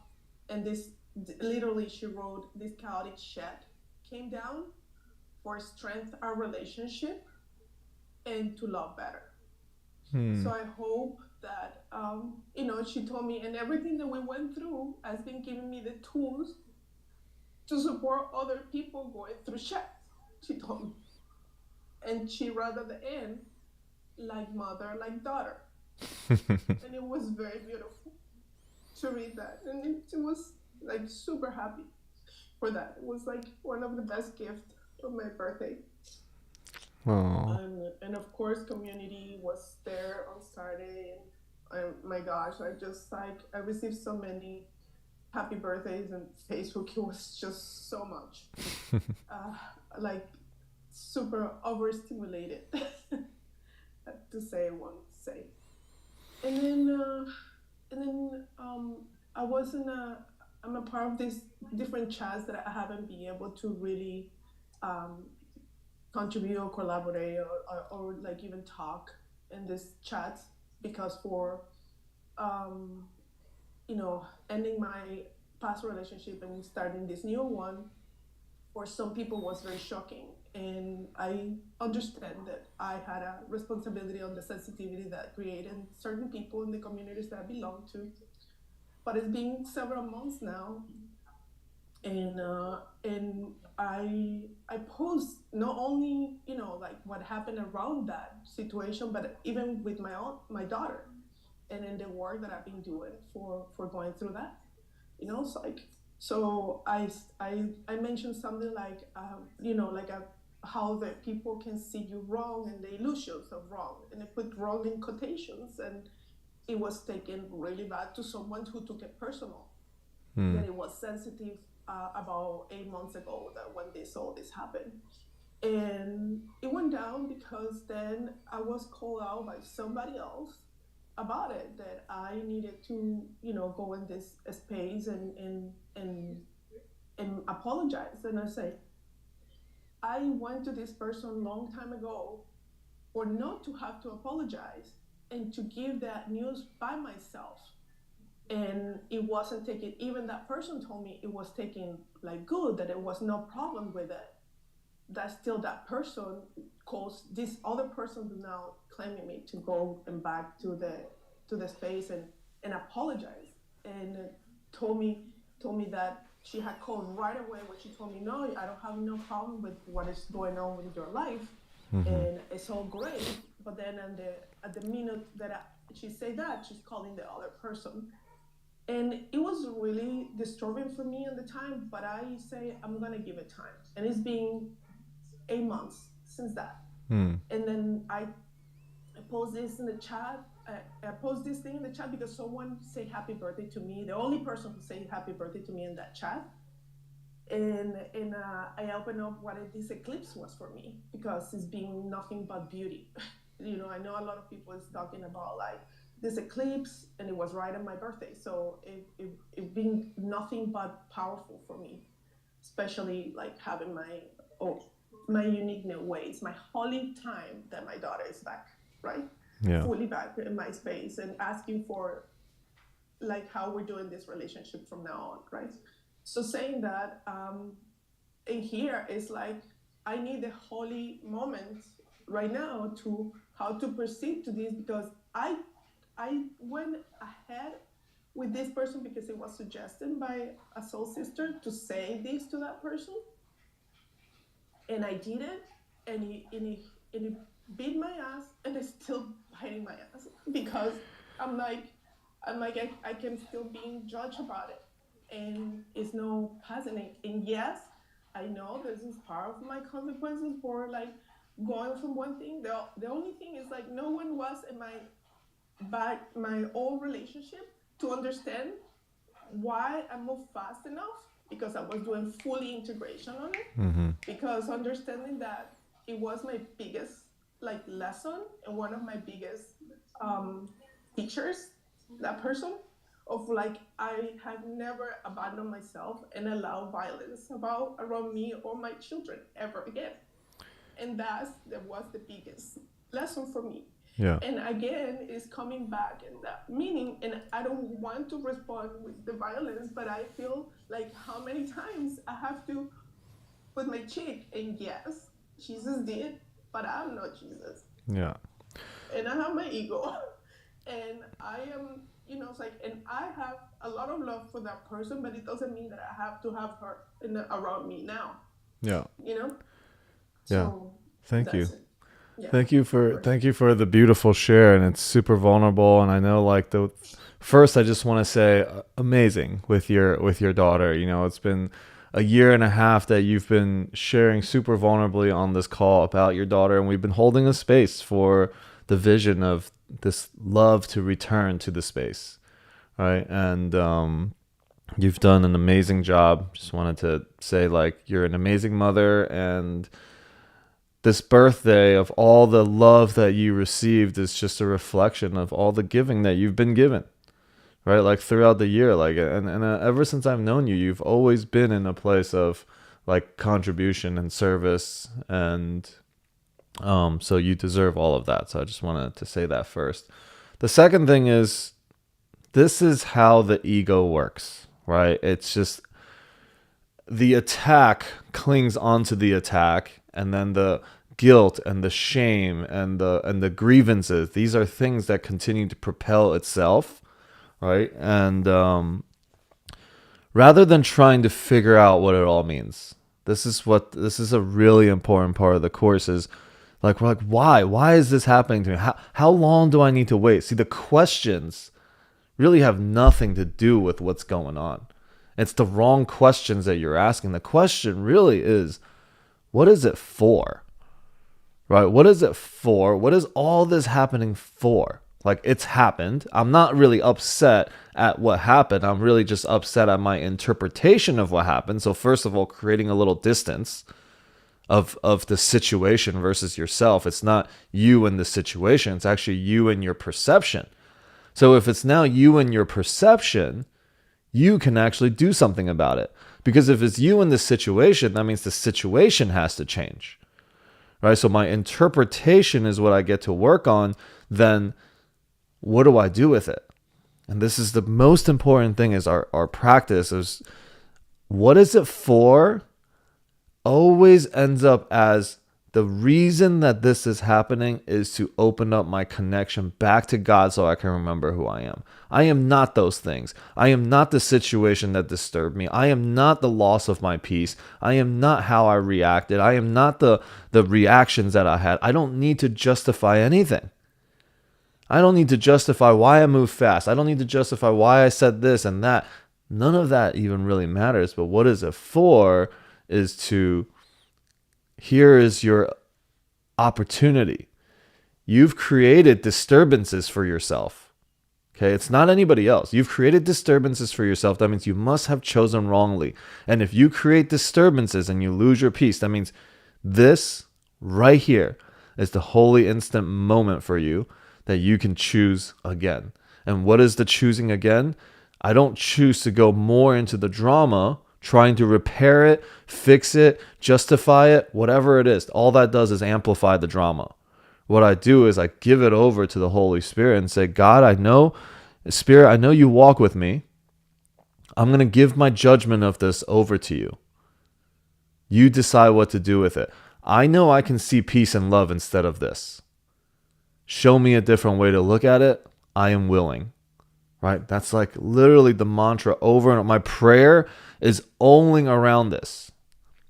and this literally she wrote this chaotic shit came down for strength our relationship and to love better. So I hope that she told me, and everything that we went through has been giving me the tools to support other people going through shit, she told me. And she wrote at the end, like mother, like daughter. And it was very beautiful to read that. And it was like super happy for that. It was like one of the best gifts of my birthday. Oh. And of course, community was there on Saturday. And my gosh, I received so many happy birthdays and Facebook. It was just so much. Uh, like super overstimulated to say one say. And then I was in a I'm a part of these different chats that I haven't been able to really um, contribute or collaborate or like even talk in this chat because for um, ending my past relationship and starting this new one for some people was very shocking, and I understand that I had a responsibility on the sensitivity that created certain people in the communities that I belong to. But it's been several months now, and I post not only like what happened around that situation, but even with my daughter, and in the work that I've been doing for going through that. So like I mentioned something like like how the people can see you wrong and the illusions of wrong, and I put wrong in quotations, and it was taken really bad to someone who took it personal, that it was sensitive about 8 months ago that when all this happened. And it went down because then I was called out by somebody else about it, that I needed to, go in this space and apologize. And I say, I went to this person long time ago for not to have to apologize and to give that news by myself. And it wasn't taken, even that person told me it was taken like good, that it was no problem with it. That still that person calls this other person now claiming me to go and back to the space and apologize, and told me that she had called right away when she told me, no, I don't have no problem with what is going on with your life, and it's all great. But then at the minute that she said that, she's calling the other person, and it was really disturbing for me at the time. But I say I'm gonna give it time, and it's been 8 months since that. And then I post this in the chat. I post this thing in the chat because someone say happy birthday to me. The only person who say happy birthday to me in that chat. And I open up what this eclipse was for me, because it's been nothing but beauty. I know a lot of people is talking about like this eclipse, and it was right on my birthday. So it been nothing but powerful for me, especially like having my unique new ways, my holy time that my daughter is back, right? Yeah. Fully back in my space, and asking for like how we're doing this relationship from now on, right? So saying that, in here is like, I need a holy moment right now to how to proceed to this, because I went ahead with this person because it was suggested by a soul sister to say this to that person, and I did it, and it beat my ass, and it's still biting my ass, because I'm like I can still being judged about it, and it's no passing it. And yes, I know this is part of my consequences for like going from one thing. The only thing is like no one was in my old relationship to understand why I moved fast enough, because I was doing fully integration on it, because understanding that it was my biggest like lesson, and one of my biggest teachers, that person, of like I have never abandoned myself and allowed violence around me or my children ever again. And that was the biggest lesson for me. Yeah. And again, is coming back in that meaning, and I don't want to respond with the violence, but I feel like how many times I have to put my cheek, and yes, Jesus did, but I'm not Jesus. Yeah. And I have my ego, and I am, it's like, and I have a lot of love for that person, but it doesn't mean that I have to have her around me now. Yeah. Yeah. So, thank you. Yeah. Thank you for the beautiful share, and it's super vulnerable. And I know, like, first, I just want to say, amazing with your daughter. It's been a year and a half that you've been sharing super vulnerably on this call about your daughter, and we've been holding a space for the vision of this love to return to the space, right? And you've done an amazing job. Just wanted to say, like, you're an amazing mother, and this birthday of all the love that you received is just a reflection of all the giving that you've been given, right? Like throughout the year, like, and ever since I've known you, you've always been in a place of like contribution and service, and so you deserve all of that. So I just wanted to say that first. The second thing is, this is how the ego works, right? It's just the attack clings onto the attack, and then the guilt and the shame and the grievances, these are things that continue to propel itself, right? And rather than trying to figure out what it all means, this is a really important part of the course, is like, we're like, why is this happening to me? How long do I need to wait? See, the questions really have nothing to do with what's going on. It's the wrong questions that you're asking. The question really is, what is it for? Right? What is it for? What is all this happening for? Like, it's happened. I'm not really upset at what happened. I'm really just upset at my interpretation of what happened. So first of all, creating a little distance of the situation versus yourself. It's not you and the situation. It's actually you and your perception. So if it's now you and your perception, you can actually do something about it. Because if it's you in this situation, that means the situation has to change. Right? So my interpretation is what I get to work on. Then what do I do with it? And this is the most important thing, is our practice is, what is it for? Always ends up as, the reason that this is happening is to open up my connection back to God so I can remember who I am. I am not those things. I am not the situation that disturbed me. I am not the loss of my peace. I am not how I reacted. I am not the reactions that I had. I don't need to justify anything. I don't need to justify why I moved fast. I don't need to justify why I said this and that. None of that even really matters. But what is it for is to, here is your opportunity. You've created disturbances for yourself. Okay, it's not anybody else. You've created disturbances for yourself. That means you must have chosen wrongly. And if you create disturbances and you lose your peace, that means this right here is the holy instant moment for you that you can choose again. And what is the choosing again? I don't choose to go more into the drama, trying to repair it, fix it, justify it, whatever it is. All that does is amplify the drama. What I do is I give it over to the Holy Spirit and say, God, I know, Spirit, I know you walk with me. I'm going to give my judgment of this over to you. You decide what to do with it. I know I can see peace and love instead of this. Show me a different way to look at it. I am willing. Right? That's like literally the mantra over and my prayer is only around this.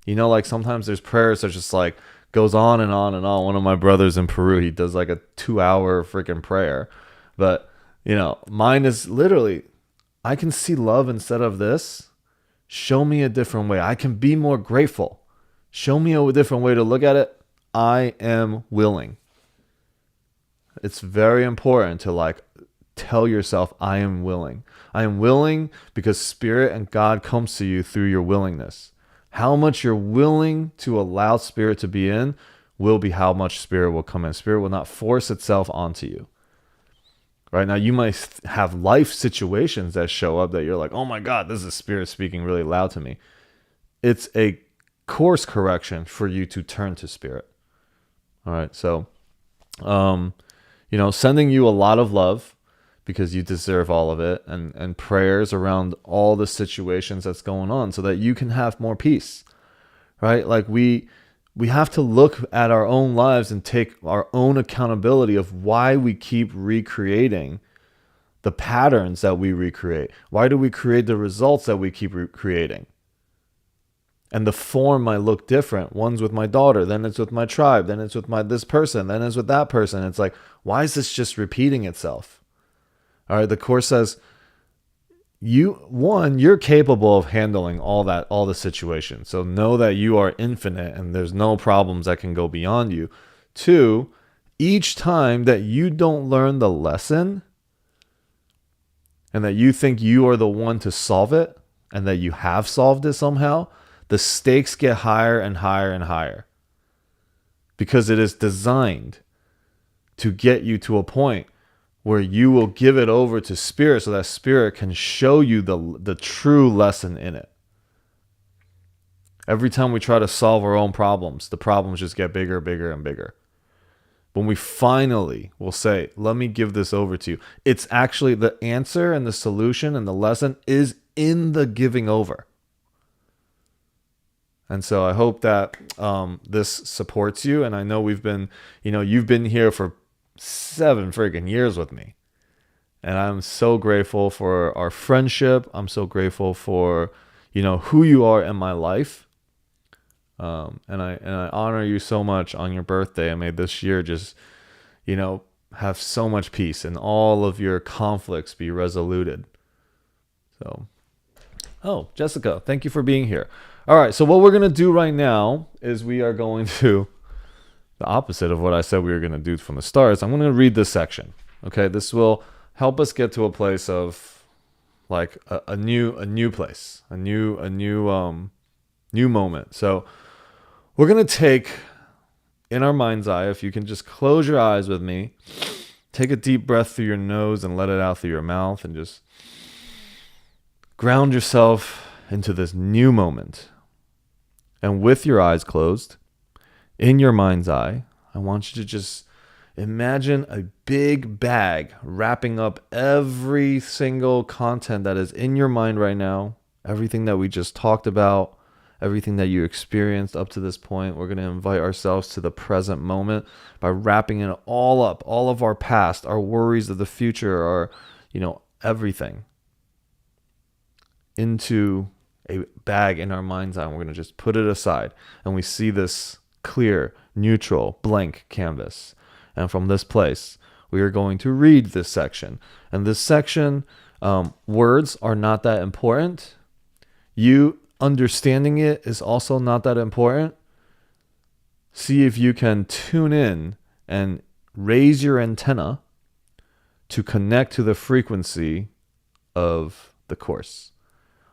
You know, like sometimes there's prayers that just like goes on and on and on. One of my brothers in Peru, he does like a 2-hour freaking prayer. But, you know, mine is literally, I can see love instead of this. Show me a different way. I can be more grateful. Show me a different way to look at it. I am willing. It's very important to like tell yourself, I am willing. I am willing because Spirit and God comes to you through your willingness. How much you're willing to allow Spirit to be in will be how much Spirit will come in. Spirit will not force itself onto you. Right now, you might have life situations that show up that you're like, oh my God, this is Spirit speaking really loud to me. It's a course correction for you to turn to Spirit. All right, so, you know, sending you a lot of love, because you deserve all of it, and prayers around all the situations that's going on so that you can have more peace, right? Like we have to look at our own lives and take our own accountability of why we keep recreating the patterns that we recreate. Why do we create the results that we keep creating? And the form might look different. One's with my daughter, then it's with my tribe, then it's with this person, then it's with that person. It's like, why is this just repeating itself? All right, the Course says, you're capable of handling all the situations. So know that you are infinite and there's no problems that can go beyond you. 2, each time that you don't learn the lesson and that you think you are the one to solve it and that you have solved it somehow, the stakes get higher and higher and higher, because it is designed to get you to a point where you will give it over to Spirit so that Spirit can show you the true lesson in it. Every time we try to solve our own problems, the problems just get bigger, bigger, and bigger. When we finally will say, let me give this over to you, it's actually the answer and the solution and the lesson is in the giving over. And so I hope that this supports you. And I know you've been here for 7 freaking years with me. And I'm so grateful for our friendship. I'm so grateful for, who you are in my life. And I honor you so much on your birthday. I made this year just, have so much peace and all of your conflicts be resoluted. So, Jessica, thank you for being here. All right. So what we're going to do right now is we are going to, the opposite of what I said we were going to do from the start, is I'm going to read this section. Okay. This will help us get to a place of like a new place, a new moment. So we're going to take in our mind's eye, if you can just close your eyes with me, Take a deep breath through your nose and let it out through your mouth, and just ground yourself into this new moment. And with your eyes closed, in your mind's eye, I want you to just imagine a big bag wrapping up every single content that is in your mind right now, everything that we just talked about, everything that you experienced up to this point. We're going to invite ourselves to the present moment by wrapping it all up, all of our past, our worries of the future, our, everything into a bag in our mind's eye. And we're going to just put it aside. And we see this clear, neutral, blank canvas. And from this place, we are going to read this section. And this section, words are not that important. You understanding it is also not that important. See if you can tune in and raise your antenna to connect to the frequency of the Course,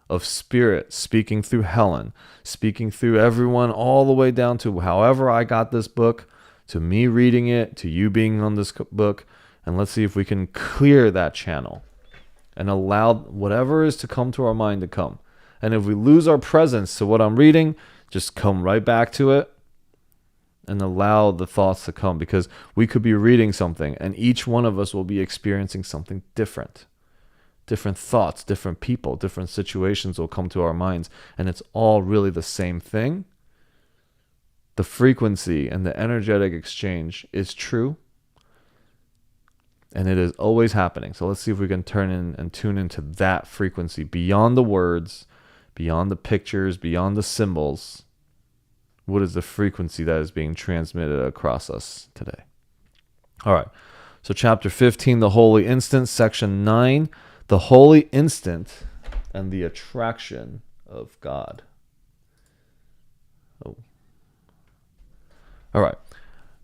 of Spirit speaking through Helen, speaking through everyone, all the way down to however I got this book, to me reading it, to you being on this book. And let's see if we can clear that channel and allow whatever is to come to our mind to come. And if we lose our presence to what I'm reading, just come right back to it and allow the thoughts to come, because we could be reading something and each one of us will be experiencing something different. Different thoughts, different people, different situations will come to our minds, and it's all really the same thing. The frequency and the energetic exchange is true, and it is always happening. So let's see if we can turn in and tune into that frequency beyond the words, beyond the pictures, beyond the symbols. What is the frequency that is being transmitted across us today? All right. So chapter 15, the holy instant, section 9, the holy instant and the attraction of God. Oh. All right.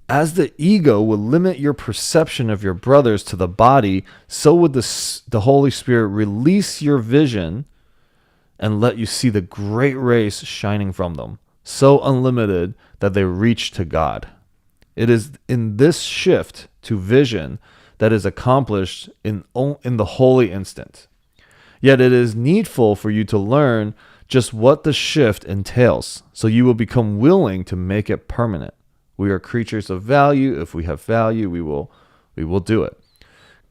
As the ego will limit your perception of your brothers to the body, so would the Holy Spirit release your vision and let you see the great rays shining from them, so unlimited that they reach to God. It is in this shift to vision that is accomplished in the holy instant. Yet it is needful for you to learn just what the shift entails, so you will become willing to make it permanent. We are creatures of value. If we have value, we will do it.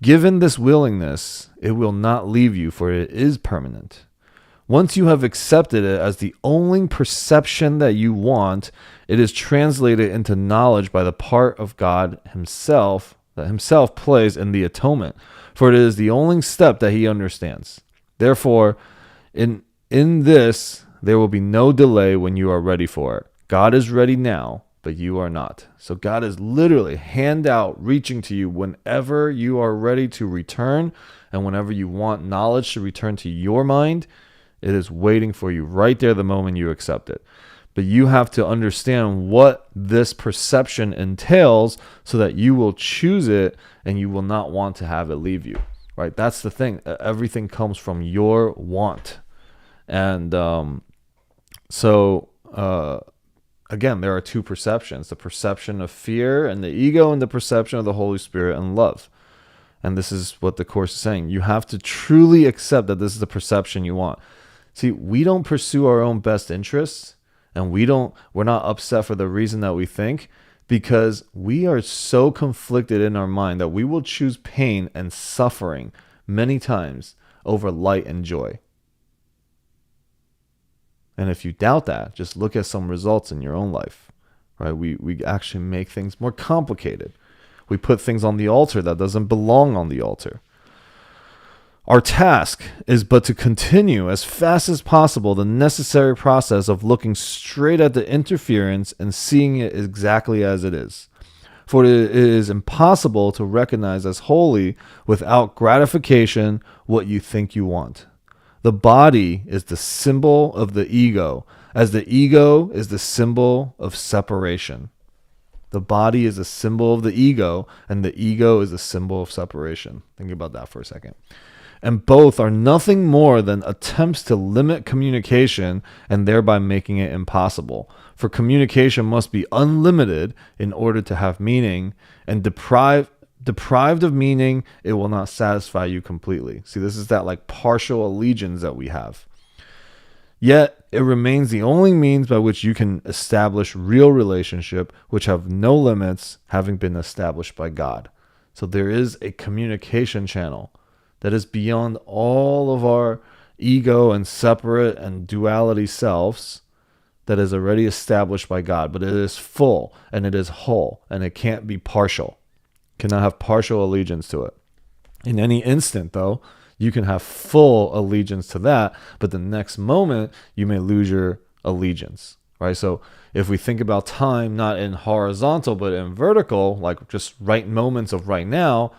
Given this willingness, it will not leave you, for it is permanent. Once you have accepted it as the only perception that you want, it is translated into knowledge by the part of God himself that himself plays in the atonement, for it is the only step that he understands. Therefore, in this, there will be no delay when you are ready for it. God is ready now, but you are not. So God is literally hand out, reaching to you whenever you are ready to return, and whenever you want knowledge to return to your mind, it is waiting for you right there the moment you accept it. But you have to understand what this perception entails so that you will choose it and you will not want to have it leave you, right? That's the thing. Everything comes from your want. And again, there are two perceptions, the perception of fear and the ego, and the perception of the Holy Spirit and love. And this is what the Course is saying. You have to truly accept that this is the perception you want. See, we don't pursue our own best interests, and we're not upset for the reason that we think, because we are so conflicted in our mind that we will choose pain and suffering many times over light and joy. And if you doubt that, just look at some results in your own life, right? We actually make things more complicated. We put things on the altar that doesn't belong on the altar. Our task is but to continue as fast as possible the necessary process of looking straight at the interference and seeing it exactly as it is. For it is impossible to recognize as holy without gratification what you think you want. The body is the symbol of the ego, as the ego is the symbol of separation. The body is a symbol of the ego, and the ego is a symbol of separation. Think about that for a second. And both are nothing more than attempts to limit communication and thereby making it impossible. For communication must be unlimited in order to have meaning, and deprived of meaning, it will not satisfy you completely. See, this is that like partial allegiance that we have. Yet it remains the only means by which you can establish real relationship, which have no limits, having been established by God. So there is a communication channel that is beyond all of our ego and separate and duality selves, that is already established by God, but it is full and it is whole, and it can't be partial. Cannot have partial allegiance to it. In any instant, though, you can have full allegiance to that, but the next moment you may lose your allegiance, right? So if we think about time not in horizontal but in vertical, like just right moments of right now,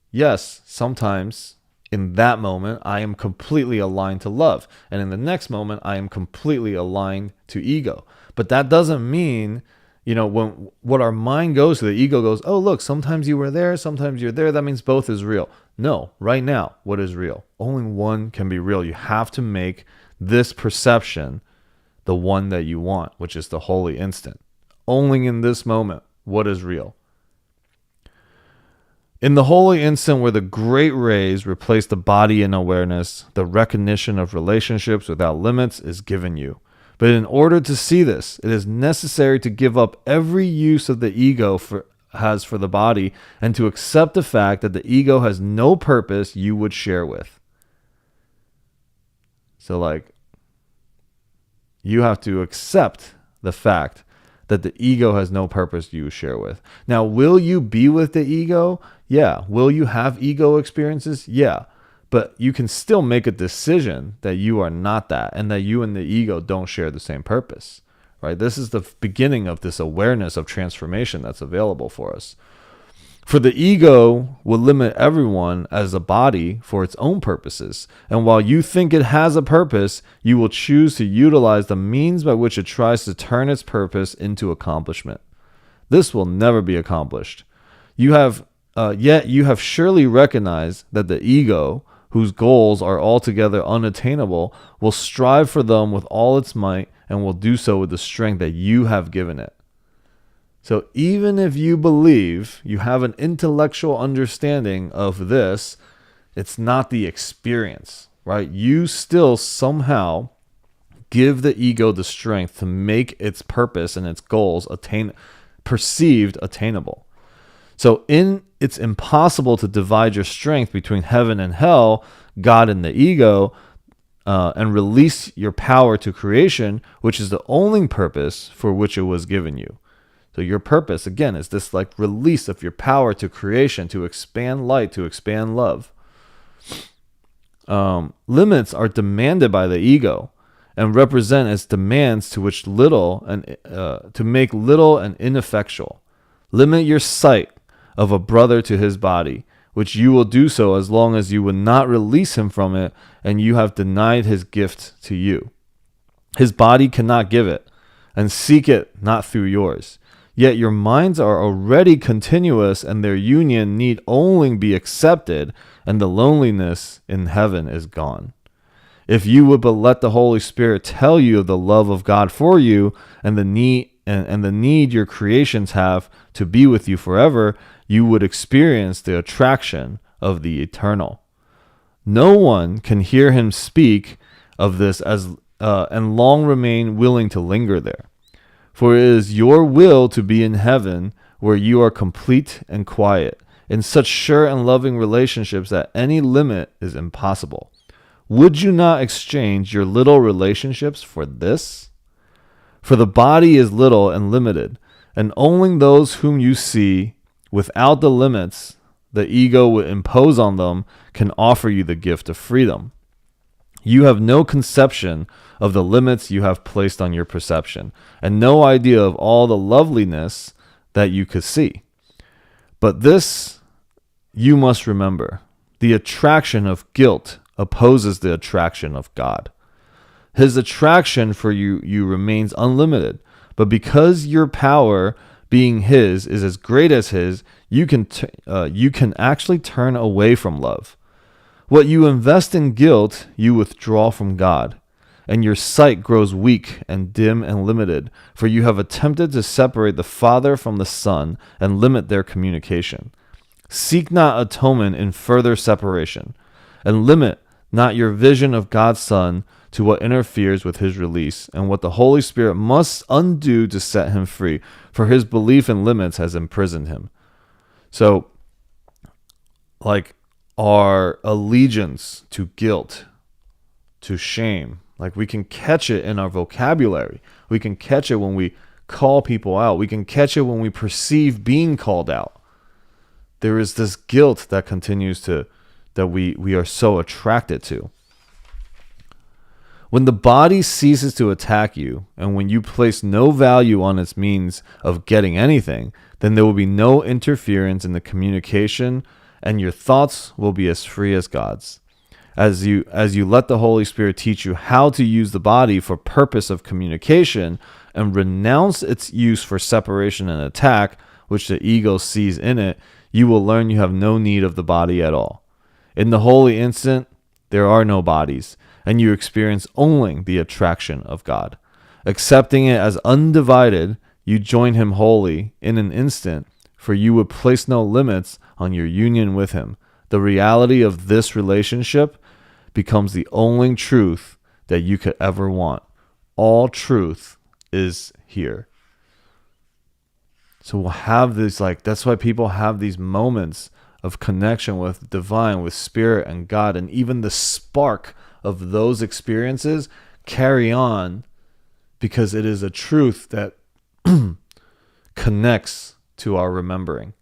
yes, sometimes in that moment I am completely aligned to love, and in the next moment I am completely aligned to ego. But that doesn't mean, when what our mind goes to, the ego goes, oh, look, sometimes you were there, sometimes you're there. That means both is real. No, right now, what is real? Only one can be real. You have to make this perception the one that you want, which is the holy instant. Only in this moment, what is real? In the holy instant where the great rays replace the body in awareness, the recognition of relationships without limits is given you. But in order to see this, it is necessary to give up every use of the ego has for the body, and to accept the fact that the ego has no purpose you would share with. So you have to accept the fact that the ego has no purpose you share with. Now, will you be with the ego? Yeah. Will you have ego experiences? Yeah. But you can still make a decision that you are not that, and that you and the ego don't share the same purpose, right? This is the beginning of this awareness of transformation that's available for us. For the ego will limit everyone as a body for its own purposes. And while you think it has a purpose, you will choose to utilize the means by which it tries to turn its purpose into accomplishment. This will never be accomplished. Yet you have surely recognized that the ego, whose goals are altogether unattainable, will strive for them with all its might, and will do so with the strength that you have given it. So even if you believe you have an intellectual understanding of this, it's not the experience, right? You still somehow give the ego the strength to make its purpose and its goals perceived attainable. So it's impossible to divide your strength between heaven and hell, God and the ego, and release your power to creation, which is the only purpose for which it was given you. So your purpose, again, is this release of your power to creation, to expand light, to expand love. Limits are demanded by the ego and represent its demands to which to make little and ineffectual. Limit your sight of a brother to his body, which you will do so as long as you would not release him from it, and you have denied his gift to you. His body cannot give it, and seek it not through yours. Yet your minds are already continuous, and their union need only be accepted, and the loneliness in heaven is gone. If you would but let the Holy Spirit tell you of the love of God for you, and the need your creations have to be with you forever, you would experience the attraction of the eternal. No one can hear him speak of this and long remain willing to linger there. For it is your will to be in heaven, where you are complete and quiet, in such sure and loving relationships that any limit is impossible. Would you not exchange your little relationships for this? For the body is little and limited, and only those whom you see without the limits the ego would impose on them can offer you the gift of freedom. You have no conception of the limits you have placed on your perception, and no idea of all the loveliness that you could see. But this you must remember: the attraction of guilt opposes the attraction of God. His attraction for you remains unlimited, but because your power, being his, is as great as his, you can actually turn away from love. What you invest in guilt, you withdraw from God, and your sight grows weak and dim and limited, for you have attempted to separate the Father from the Son and limit their communication. Seek not atonement in further separation, and limit not your vision of God's Son to what interferes with his release, and what the Holy Spirit must undo to set him free, for his belief in limits has imprisoned him. So, like, our allegiance to guilt, to shame, like, we can catch it in our vocabulary. We can catch it when we call people out. We can catch it when we perceive being called out. There is this guilt that continues to, that we are so attracted to. When the body ceases to attack you, and when you place no value on its means of getting anything, then there will be no interference in the communication, and your thoughts will be as free as God's. As you let the Holy Spirit teach you how to use the body for purpose of communication, and renounce its use for separation and attack, which the ego sees in it, you will learn you have no need of the body at all. In the holy instant, there are no bodies, and you experience only the attraction of God. Accepting it as undivided, you join him wholly in an instant, for you would place no limits on your union with him. The reality of this relationship becomes the only truth that you could ever want. All truth is here. So we'll have this, like, that's why people have these moments of connection with divine, with spirit and God, and even the spark of those experiences carry on, because it is a truth that connects to our remembering.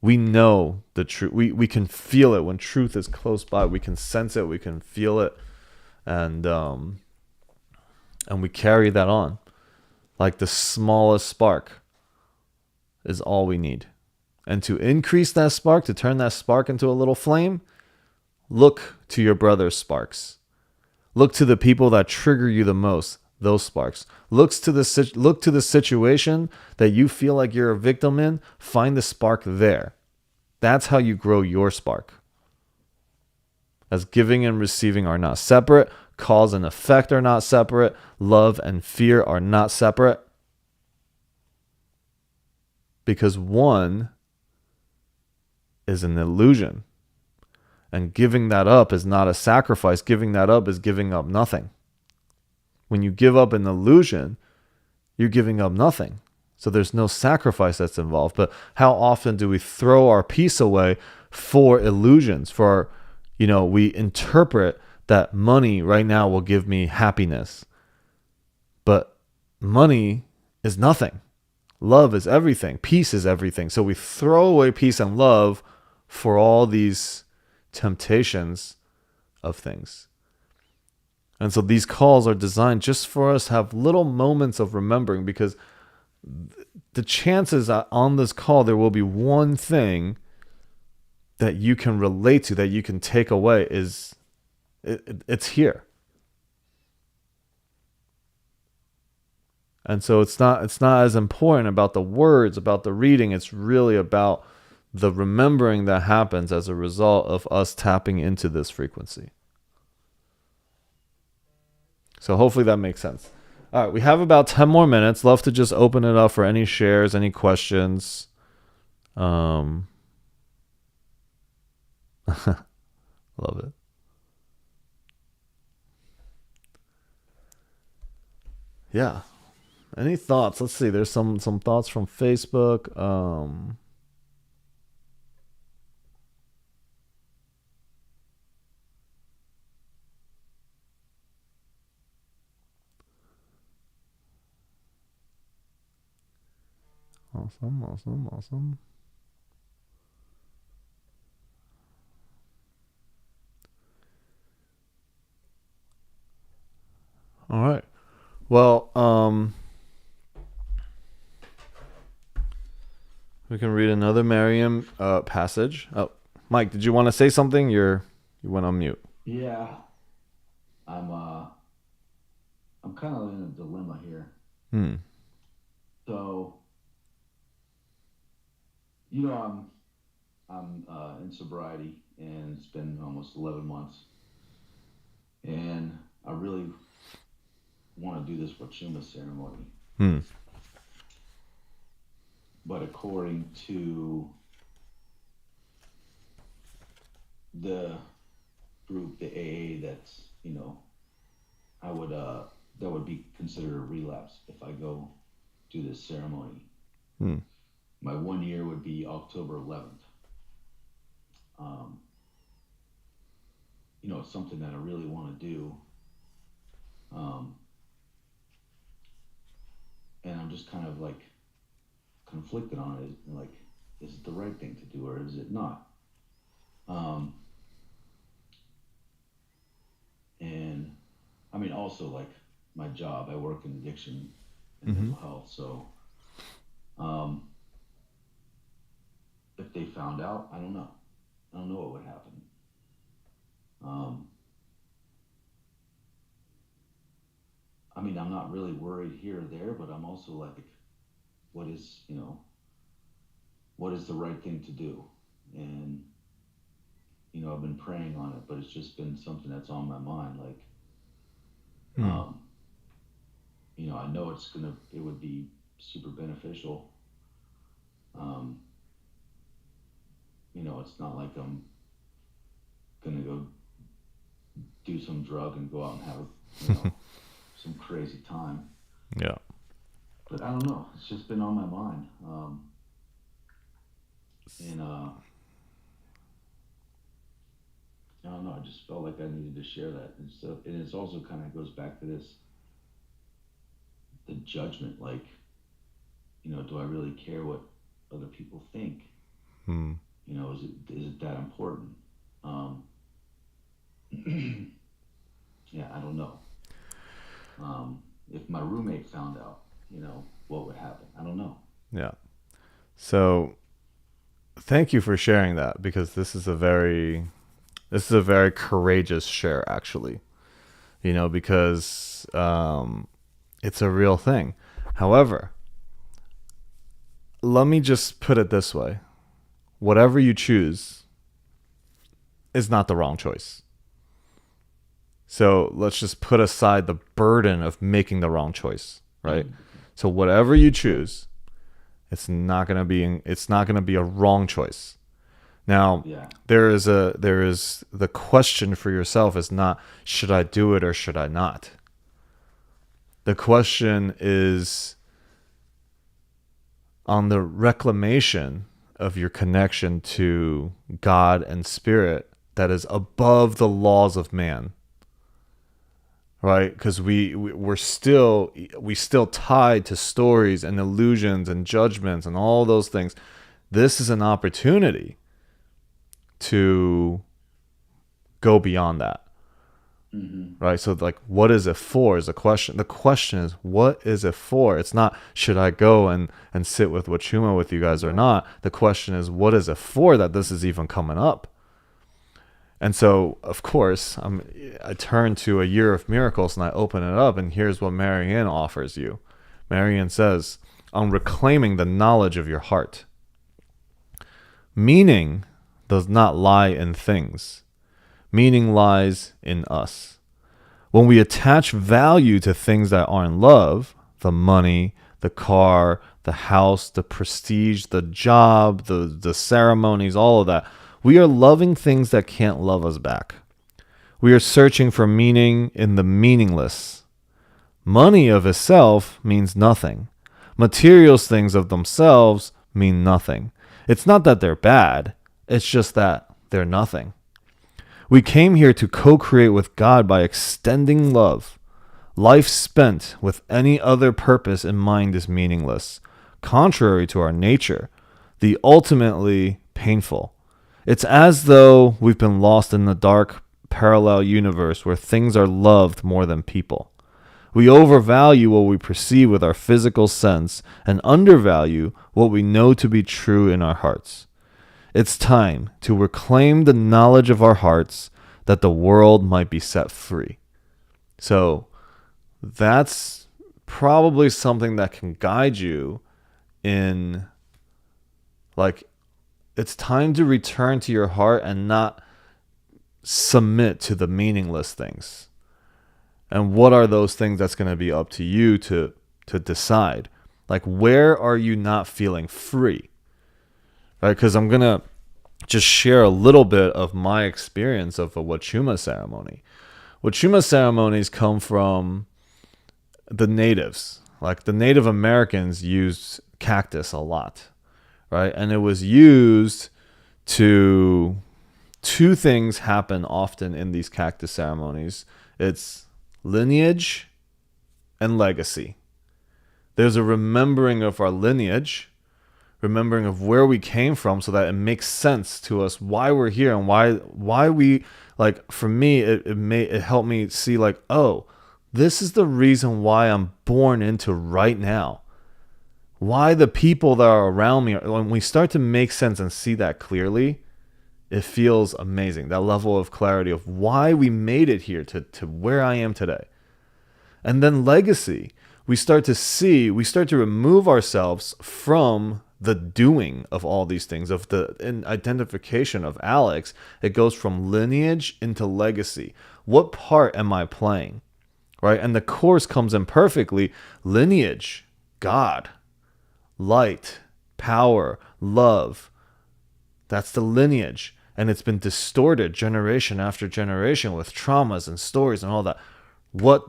We know the truth. We can feel it when truth is close by. We can sense it. We can feel it, and we carry that on. Like the smallest spark is all we need. And to increase that spark, to turn that spark into a little flame, look to your brother's sparks. Look to the people that trigger you the most, those sparks. Look to the situation that you feel like you're a victim in. Find the spark there. That's how you grow your spark. As giving and receiving are not separate, cause and effect are not separate, love and fear are not separate. Because one is an illusion. And giving that up is not a sacrifice. Giving that up is giving up nothing. When you give up an illusion, you're giving up nothing. So there's no sacrifice that's involved. But how often do we throw our peace away for illusions? For, we interpret that money right now will give me happiness. But money is nothing. Love is everything. Peace is everything. So we throw away peace and love for all these temptations of things. And so these calls are designed just for us to have little moments of remembering, because the chances that on this call there will be one thing that you can relate to, that you can take away, is it's here. And so it's not as important about the words, about the reading. It's really about the remembering that happens as a result of us tapping into this frequency. So hopefully that makes sense. All right, we have about 10 more minutes. Love to just open it up for any shares, any questions. Love it. Yeah. Any thoughts? Let's see. There's some thoughts from Facebook. Awesome. All right. Well, we can read another Miriam passage. Oh, Mike, did you want to say something? You went on mute. Yeah, I'm kind of in a dilemma here. So, I'm in sobriety, and it's been almost 11 months, and I really want to do this Wachuma ceremony. But according to the group, the AA, that's, I would that would be considered a relapse if I go do this ceremony. Hmm. My 1 year would be October 11th. Um, it's something that I really want to do. Um, and I'm just kind of like conflicted on it. Like, is it the right thing to do or is it not? Um, and I mean, also like my job, I work in addiction and Mm-hmm. mental health. So, um, if they found out, I don't know. I don't know what would happen. Um, I mean, I'm not really worried here or there, but I'm also like, what is, what is the right thing to do? And, I've been praying on it, but it's just been something that's on my mind. Like, Hmm. I know it would be super beneficial. Um, it's not like I'm gonna go do some drug and go out and have, some crazy time. Yeah. But I don't know. It's just been on my mind. And I don't know. I just felt like I needed to share that. And it's also kind of goes back to the judgment. Like, do I really care what other people think? Hmm. Is it that important? Um, yeah, I don't know. If my roommate found out, what would happen? I don't know. Yeah. So thank you for sharing that, because this is a very courageous share, actually. Because it's a real thing. However, let me just put it this way. Whatever you choose is not the wrong choice. So let's just put aside the burden of making the wrong choice, right? So whatever you choose, it's not gonna be a wrong choice. Now, Yeah. there is the question for yourself is not, should I do it or should I not? The question is on the reclamation of your connection to God and spirit that is above the laws of man. Right? Because we're still tied to stories and illusions and judgments and all those things. This is an opportunity to go beyond that. Mm-hmm. Right? So like, what is it for is the question. The question is, what is it for? It's not, should I go and sit with Wachuma with you guys or not? The question is, what is it for that this is even coming up? And so, of course, I turn to A Year of Miracles and I open it up, and here's what Marianne offers you. Marianne says, on reclaiming the knowledge of your heart. Meaning does not lie in things. Meaning lies in us. When we attach value to things that aren't love, the money, the car, the house, the prestige, the job, the ceremonies, all of that, we are loving things that can't love us back. We are searching for meaning in the meaningless. Money of itself means nothing. Materials things of themselves mean nothing. It's not that they're bad. It's just that they're nothing. We came here to co-create with God by extending love. Life spent with any other purpose in mind is meaningless, contrary to our nature, the ultimately painful. It's as though we've been lost in the dark parallel universe where things are loved more than people. We overvalue what we perceive with our physical sense and undervalue what we know to be true in our hearts. It's time to reclaim the knowledge of our hearts that the world might be set free. So that's probably something that can guide you in, like, it's time to return to your heart and not submit to the meaningless things. And what are those things? That's going to be up to you to decide. Like, where are you not feeling free? Right? Because I'm going to just share a little bit of my experience of a Wachuma ceremony. Wachuma ceremonies come from the natives. Like the Native Americans used cactus a lot, right? And it was used to, two things happen often in these cactus ceremonies. It's lineage and legacy. There's a remembering of our lineage, remembering of where we came from, so that it makes sense to us why we're here and why we, like, for me, it helped me see, like, oh, this is the reason why I'm born into right now. Why the people that are around me, when we start to make sense and see that clearly, it feels amazing. That level of clarity of why we made it here to where I am today. And then legacy. We start to remove ourselves from the doing of all these things, of the identification of Alex. It goes from lineage into legacy. What part am I playing? Right? And the course comes in perfectly. Lineage, God, light, power, love. That's the lineage. And it's been distorted generation after generation with traumas and stories and all that. What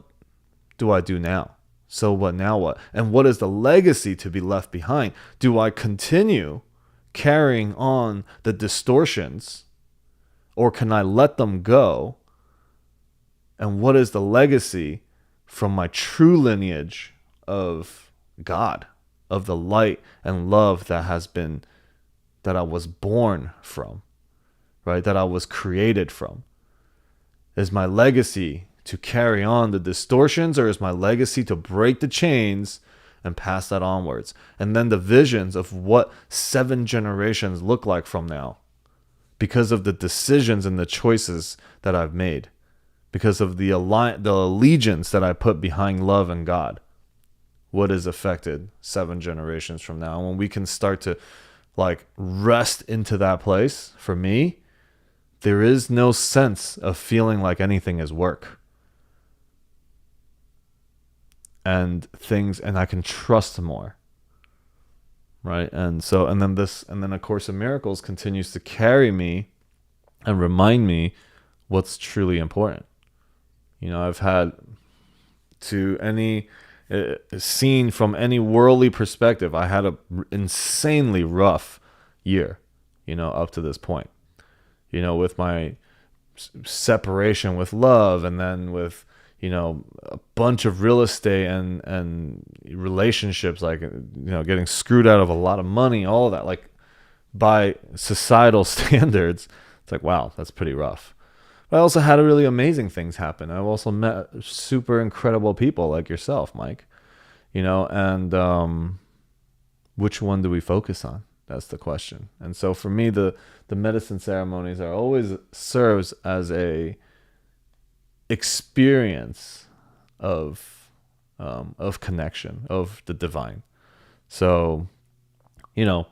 do I do now? So what, now what? And what is the legacy to be left behind? Do I continue carrying on the distortions, or can I let them go? And what is the legacy from my true lineage of God, of the light and love that I was born from, right? That I was created from? Is my legacy to carry on the distortions, or is my legacy to break the chains and pass that onwards? And then the visions of what 7 generations look like from now, because of the decisions and the choices that I've made, because of the allegiance that I put behind love and God. What is affected 7 generations from now? And when we can start to, like, rest into that place, for me, there is no sense of feeling like anything is work. And I can trust more, right? And then A Course in Miracles continues to carry me and remind me what's truly important. You know, I've had to any seen from any worldly perspective, I had a insanely rough year, you know, up to this point, you know, with my separation with love, and then with, you know, a bunch of real estate and relationships, like, you know, getting screwed out of a lot of money, all of that, like, by societal standards. It's like, wow, that's pretty rough. But I also had really amazing things happen. I've also met super incredible people like yourself, Mike, you know, and which one do we focus on? That's the question. And so for me, the medicine ceremonies are always serves as a experience of connection, of the divine. So, you know,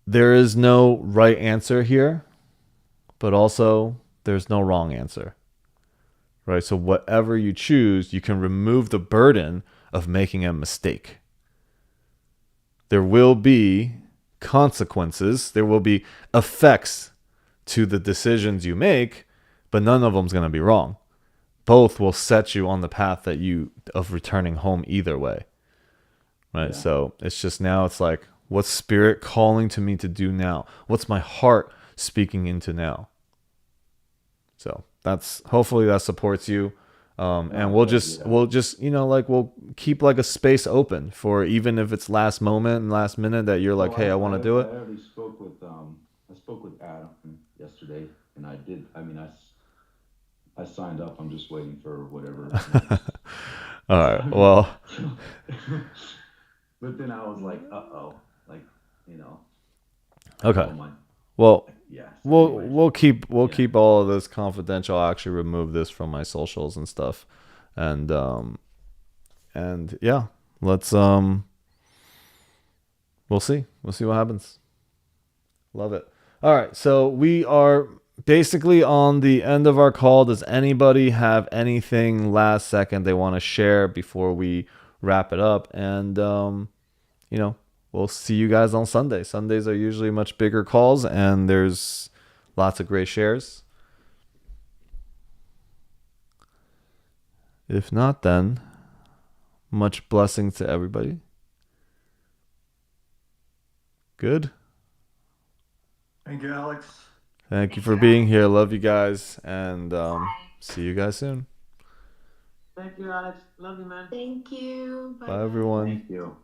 there is no right answer here, but also there's no wrong answer, right? So whatever you choose, you can remove the burden of making a mistake. There will be consequences, there will be effects to the decisions you make, but none of them's going to be wrong. Both will set you on the path of returning home either way, right? Yeah. So it's just, now it's like, what's spirit calling to me to do now? What's my heart speaking into now? So hopefully that supports you. And we'll just, you know, like, we'll keep like a space open for, even if it's last moment and last minute that you're like, hey, I want to do it. I already spoke with Adam yesterday, and I signed up. I'm just waiting for whatever. All right. Well, but then I was like, like, you know. Okay. Well, yeah. We'll keep all of this confidential. I'll actually remove this from my socials and stuff. And yeah, let's we'll see what happens. Love it. All right. So we are basically on the end of our call. Does anybody have anything last second they want to share before we wrap it up? And you know, we'll see you guys on Sunday. Sundays are usually much bigger calls, and there's lots of great shares. If not, then much blessings to everybody. Good. Thank you, Alex. Thank you for being here. Love you guys, and see you guys soon. Thank you, Alex. Love you, man. Thank you. Bye everyone. Thank you.